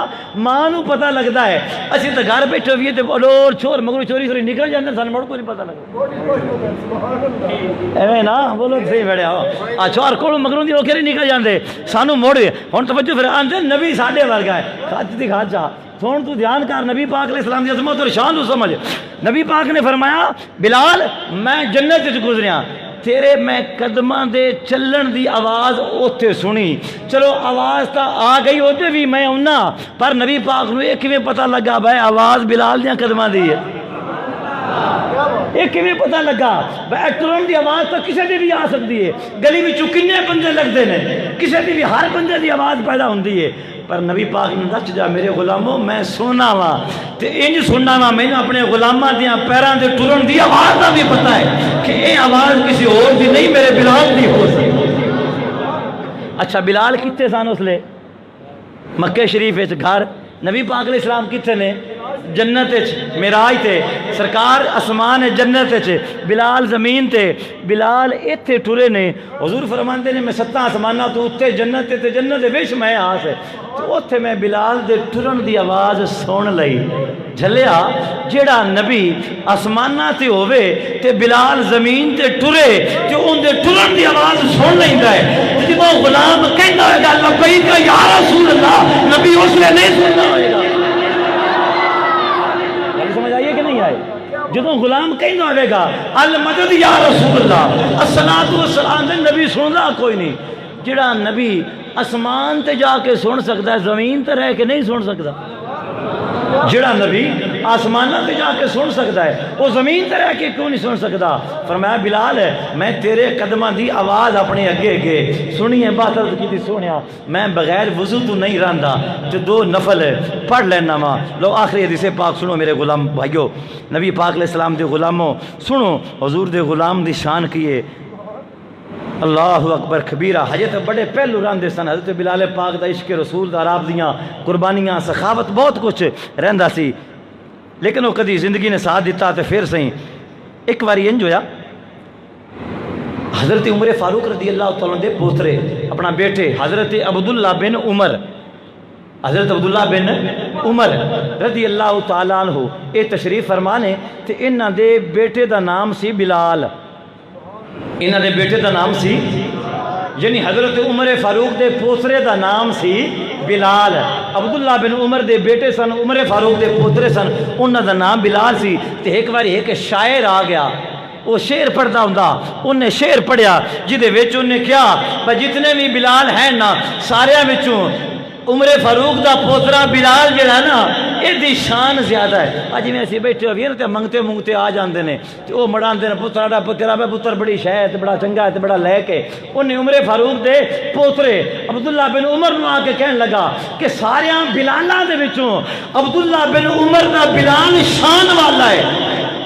ماں نوں پتہ لگتا ہے۔ اسی تے گھر بیٹھے ہوئے تے بولو چھور مگرو چوری چوری نکل جاندے، سانوں مڑ کوئی نہیں پتہ لگتا، ایویں نا بولو صحیح بڑھیا ہو چور کول مگروں دی اوکھے نہیں نکل جاندے، سانوں موڑ ہن توجہ پھر آندے نبی ساڈے ورگا ہے، کھج دی کھاجا سن تو دھیان کر، نبی پاک علیہ السلام دی عظمت اور شان تو سمجھ۔ نبی پاک نے فرمایا بلال میں جنت وچ گزریا، تیرے میں قدماں دے چلن دی آواز اوتھے سنی، چلو آواز تا آ گئی اوتے بھی میں ہونا، پر نبی پاک نو یہ کیویں پتہ لگا بھائی آواز بلال دیاں قدماں دی ہے؟ یہ کیویں پتہ لگا؟ بھائی ٹرن دی آواز تو کسی دی بھی آ سکتی ہے، گلی وچوں کنے بندے لگتے ہیں، کسی دی بھی ہر بندے دی آواز پیدا ہوندی ہے، پر نبی پاک نے دس جا میرے غلاموں میں سونا وا تے انج سننا وا، میں اپنے غلاماں دیاں پیراں دے ٹرن دی آواز دا بھی پتہ ہے کہ یہ آواز کسی اور دی نہیں میرے بلال دی ہو سکتی۔ اچھا بلال کتے سن اس لے؟ مکہ شریف وچ گھر، نبی پاک علیہ السلام کتے نے؟ جنت وچ معراج تے، سرکار اسمان جنت وچ، بلال زمین تے، بلال ایتھے ٹرے نے، حضور فرماندے نے میں 7 آسماناں تو اوتے جنت تے جنت دے وچ میں آس ہے، تو اوتھے میں بلال دے ٹرن دی آواز سن لئی۔ جھلیا جیڑا نبی آسماناں تے ہووے تے بلال زمین تے ٹرے تے اون دے ٹرن دی آواز سن لیندا ہے، تے جدوں غلام کہندا ہوئے گا لبیک یا رسول اللہ، نبی اس لیے نہیں سننا ہوئے گا۔ سمجھ آئیے کہ نہیں آئے؟ جدوں غلام کہیں ہوئے گا المدد یا رسول اللہ، الصلاۃ والسلام، نبی سندا کوئی نہیں۔ جڑا نبی اسمان تے جا کے سن سکتا ہے، زمین تے رہ کے نہیں سن سکتا۔ جڑا نبی آسمان تے جا کے سن سکتا ہے، وہ زمین تے رہ کے کیوں نہیں سن سکتا؟ فرمایا بلال میں تیرے قدماں دی آواز اپنے اگے اگے سنی ہے، بات کی سنیا، میں بغیر وضو تو نہیں رہندا، جو 2 نفل پڑھ لینا وا۔ لو آخری حدیث پاک سنو میرے غلام بھائیو، نبی پاک علیہ السلام دے غلاموں سنو حضور دے غلام دی شان کیے، اللہ اکبر کبیرہ۔ حجت بڑے پہلو راندے سن، حضرت بلال پاک دا عشق رسول دا، آپ دیاں قربانیاں، سخاوت بہت کچھ رہندا سی، لیکن وہ کدی زندگی نے ساتھ دیتا تے پھر سہی۔ ایک باری انج ہویا، حضرت عمر فاروق رضی اللہ تعالیٰ دے پوترے اپنا بیٹے حضرت عبداللہ بن عمر، حضرت عبداللہ بن عمر رضی اللہ تعالیٰ عنہ اے تشریف فرمانے تے انہاں دے بیٹے دا نام سی بلال، انہاں دے بیٹے دا نام سی یعنی حضرت عمر فاروق دے پوترے دا نام سی بلال، عبداللہ بن عمر دے بیٹے سن، عمر فاروق دے پوترے سن، انہاں دا نام بلال سی۔ تے ایک بار ایک شاعر آ گیا، وہ شعر پڑھتا ہوں، انہیں شعر پڑھیا جدے وچ انہیں کیا بھائی جتنے بھی بلال ہیں نا سارے وچوں عمر فاروق دا پوترا بلال جڑا نا یہ شان زیادہ ہے۔ اج میں اسی بیٹھے ہوئے نا منگتے منگتے آ جاندے نے تے او مڑاندے نے پترا پتر بڑی شے ہے تے بڑا چنگا ہے تے بڑا لے کے انہیں عمر فاروق دے پوترے عبداللہ بن عمر نو آ کے کہن لگا کہ سارے بلالاں دے وچوں عبداللہ بن عمر دا بلال شان والا ہے،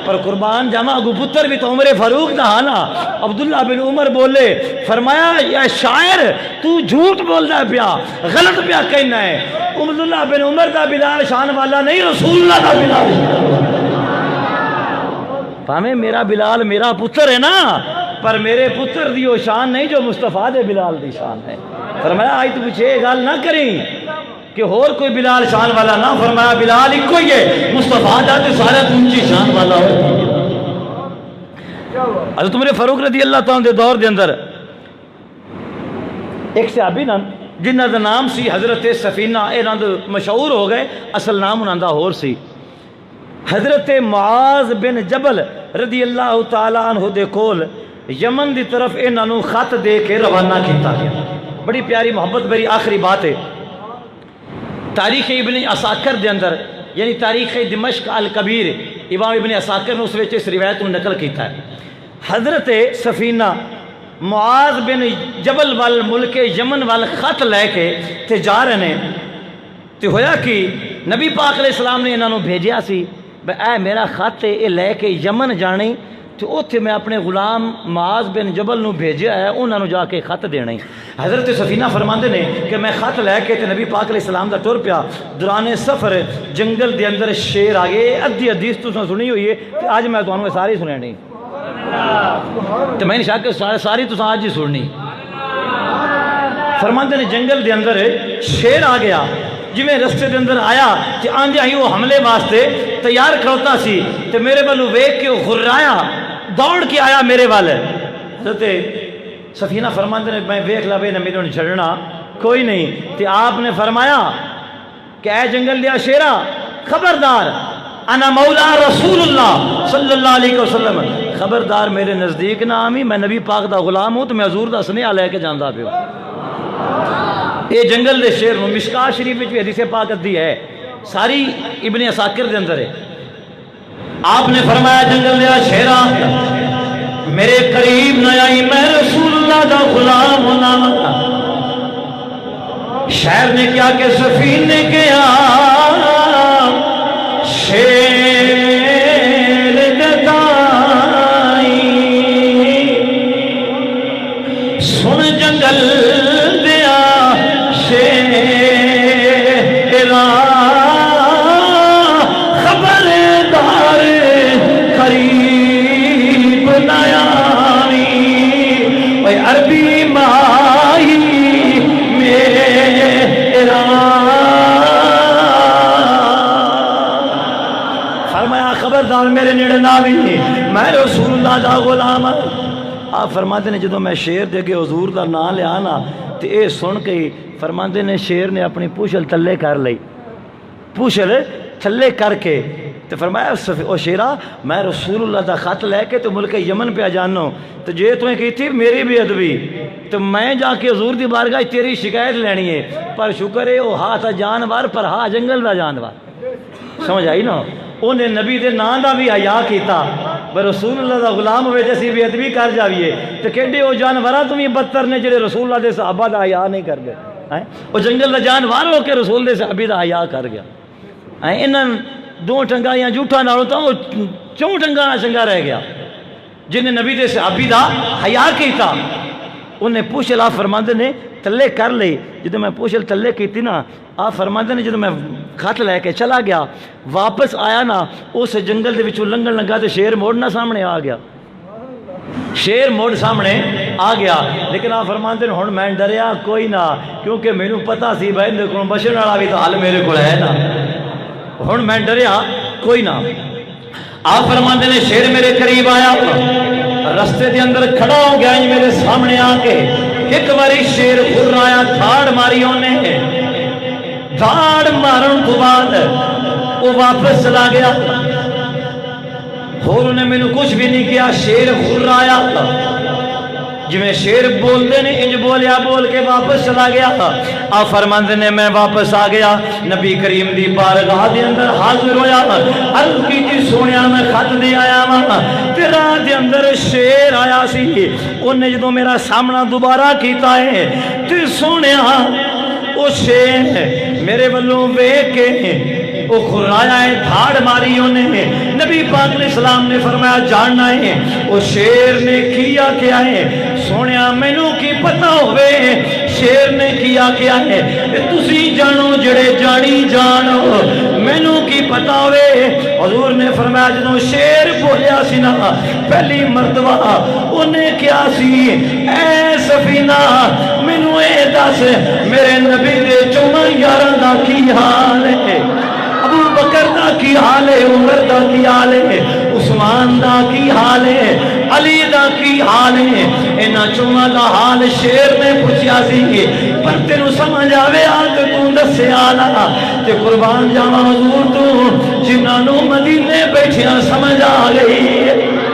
پر قربان جاواں اگو پتر بھی تو عمر فاروق دا نا۔ عبداللہ بن عمر بولے، فرمایا یا شاعر تو جھوٹ بولدا پیا، غلط پیا کہنا ہے، عبداللہ بن عمر دا بلال شان والا نہیں، رسول اللہ دا بلال۔ پاویں میرا بلال میرا پتر ہے نا، پر میرے پتر دی وہ شان نہیں جو مصطفیٰ دے بلال دی شان ہے۔ فرمایا آج تو پیچھے یہ گل نہ کریں کہ اور کوئی بلال شان والا نہ، فرمایا بلال ایک کوئی ہے، مصطفیٰ دا تے سارے اونچی شان والا ہے۔ حضرت عمر فاروق رضی اللہ تعالیٰ دے دور دے اندر ایک صحابی نا جنہ دا نام سی حضرت سفینہ، انہاں دے مشہور ہو گئے، اصل نام انہاں دا ہور سی۔ حضرت معاذ بن جبل رضی اللہ تعالیٰ عنہ دے کول یمن دی طرف انہاں نو خط دے کے روانہ کیتا گیا۔ بڑی پیاری محبت بری آخری بات ہے، تاریخ ابن عساکر دے اندر یعنی تاریخ دمشق الکبیر امام ابن عساکر نے اس وچ اس روایت کو نقل کیتا ہے۔ حضرت سفینہ معاذ بن جبل وال ملک یمن وال خط لے کے تے جا رہے ہیں، تے ہویا کہ نبی پاک علیہ السلام نے انہاں نو بھیجیا سی اے میرا خط اے لے کے یمن جانے، تو اوتھے میں اپنے غلام معاذ بن جبل نو بھیجیا ہے، انہاں نو جا کے خط دینا۔ حضرت سفینہ فرماندے نے کہ میں خط لے کے تے نبی پاک علیہ السلام دا ٹر پیا، دوران سفر جنگل دے اندر شیر آ گئے، ادھی حدیث تساں سنی ہوئی ہے تے اج میں تانوں ساری سنانی تے میں شک ساری تساں اج ہی سننی۔ فرماندے نے جنگل دے اندر شیر آ گیا، جویں رستے دے اندر آیا کہ آندے ہی وہ حملے واسطے تیار کھڑوتا سی تے میرے والو ویکھ کے غرایا، دوڑ کے آیا میرے وال۔ حضرت سفینہ فرماندے نے میں ویکھ لا بے نہ میرے چھڑنا کوئی نہیں، تے آپ نے فرمایا کہ اے جنگل دیا شیرا خبردار، انا مولا رسول اللہ صلی اللہ علیہ وسلم، خبردار میرے نزدیک نہ آمی، میں نبی پاک دا غلام ہوں تو میں حضور دا سنیہ لے کے جاندا پیو۔ یہ جنگل دے شیر مشکاہ شریف میں حدیث پاک دی ہے، ساری ابن عساکر دے اندر ہے۔ آپ نے فرمایا جنگل دیا شیرا میرے قریب نہ آئی، میں رسول اللہ دا غلام ہونا۔ شاعر نے کیا کہ سفین نے کیا شیر دتائی، سن جنگل دیا شیرا خبردار قریب نیامی، اوے عربی ماہی میرا، فرمایا خبردار میرے نیڑے نہ بھی، میں رسول اللہ دا غلام۔ آپ فرماتے ہیں جدو میں شیر دے کے حضور دا نام لیا نا تے اے سن کے فرماتے نے شیر نے اپنی پوچھل تلے کر لئی، پوچھل تھلے کر کے تو فرمایا او شیرا میں رسول اللہ دا خط لے کے تو ملک یمن پہ جانو، تو جے تمہیں کی تھی میری بھی ادبی تو میں جا کے حضور دی بارگاہ تیری شکایت لینی ہے، پر شکر ہے وہ ہاں تھا جانور پر ہاں جنگل دا جانور، سمجھ آئی نا؟ انہیں نبی دے نام دا بھی حیا کیتا، بے رسول اللہ دا غلام ہوئے جیسی بے ادبی کر جاویے تو کہڑے وہ جانوراں تو بھی بدتر نے جڑے رسول اللہ دے صحابہ دا حیا نہیں کر گئے، وہ جنگل دا جانور ہو کے رسول دے صحابی دا حیا کر گیا۔ انہاں دو ٹنگا یا جھوٹا نالوں تو وہ چوں ٹنگا نہ چنگا رہ گیا، جنہیں نبی دے صحابی دا حیا کیتا، انہیں پوچھل آپ فرماندے نے تلے کر لئی، جدو میں پوچھل تلے کیتی نا آپ فرماندے نے جدو میں خط لے کے چلا گیا واپس آیا نا اس جنگل دے وچوں لنگن لگا تے شیر موڑنا سامنے آ گیا، شیر موڑ سامنے آ گیا، لیکن آپ فرماندے نے ہن میں ڈریا کوئی نہ، کیونکہ مینوں پتہ سی بھائی میرے کو بچن والا بھی تو حل میرے کو ہے نا، ہن میں ڈریا کوئی نہ۔ آپ فرماندے نے شیر میرے قریب آیا، رستے دے اندر کھڑا ہو گیا میرے سامنے آ کے، ایک باری شیر گھرایا دھاڑ ماری انہیں دھاڑ مارن تو بعد وہ واپس چلا گیا اور انہیں میں نے کچھ بھی نہیں کیا شیر گھرایا جی میں شیر بولتے نے انج بولیا بول کے واپس چلا گیا آپ فرماندے نے میں واپس آ گیا نبی کریم دی بارگاہ دے اندر حاضر ہویا عرض کی جی سونیا میں خط دے آیا ماں تیرا دے اندر شیر آیا سی انہیں جدوں میرا سامنا دوبارہ کیتا ہے تے سونیا وہ شیر میرے بلوں بے کے وہ کھرایا ہے دھاڑ ماری انہیں نبی پاک علیہ السلام نے فرمایا جاننا ہے وہ شیر نے کیا کیا ہے سونیا مینوں کی پتہ ہوئے شیر نے کیا کیا ہے تسی جانو جڑے جانی جانو مینوں کی پتہ ہوئے حضور نے فرمایا جنہوں شیر بولیا سی نا پہلی مرتبہ انہیں کیا سی اے سفینہ مینوں اے دس میرے نبی دے چونا یاراں دا کی حال ہے ابو بکر دا کی حال ہے عمر دا کی حال ہے عثمان دا کی حال ہے علی دا کی حال ہے انہاں چوہاں دا حال شیر نے پوچھیا سی پر تینوں سمجھ آوے آگ تو دسے آنا تے قربان جاواں حضور تو جنہاں نو مدینے بیٹھیاں سمجھ آ گئی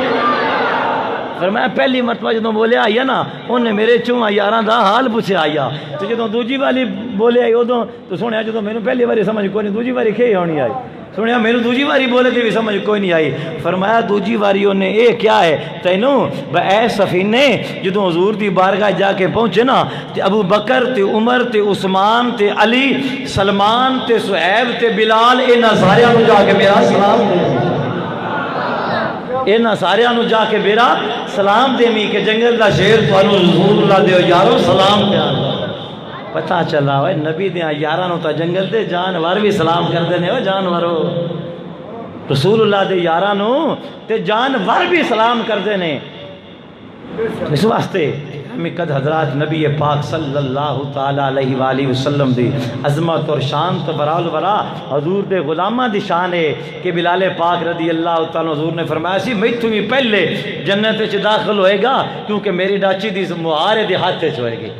فرمایا پہلی مرتبہ جدوں بولے آئی نا انہیں میرے چوہاں یاراں دا حال پوچھے آیا تو جدوں دوجی والی بولے آئی ادوں تو سنیا جدوں مینوں پہلی باری سمجھ کوئی نہیں دوجی باری کھے ہونی آئی سنیا مینوں دوجی باری بولے تے بھی سمجھ کوئی نہیں آئی فرمایا دوجی باری انہیں اے کیا ہے تینوں اے سفینے جدوں حضور دی بارگاہ جا کے پہنچے نا تے ابو بکر تے عمر تے عثمان تے علی سلمان تے صہیب تے بلال انہاں ساریاں نوں جا کے میرا سلام دے انہاں ساریاں نوں جا کے میرا سلام دیمی کہ جنگل دا شیر تانوں حضور اللہ دیو یارو سلام دیا پتہ چلا ہوئے نبی دیاں یاراں نوں تا جنگل دے جانور بھی سلام کر دینے ہو جانورو رسول اللہ دے یاراں نوں تے جانور بھی سلام کر دینے اس واسطے ہمیں قد حضرات نبی پاک صلی اللہ تعالیٰ علیہ وآلہ وسلم دی عظمت اور شان تو برال ورا حضور دے غلامہ دی شان ہے کہ بلال پاک رضی اللہ تعالیٰ حضور نے فرمایا سی میں تمہیں پہلے جنت چ داخل ہوئے گا کیونکہ میری ڈاچی دی مہارے دی ہاتھ چ ہوئے گی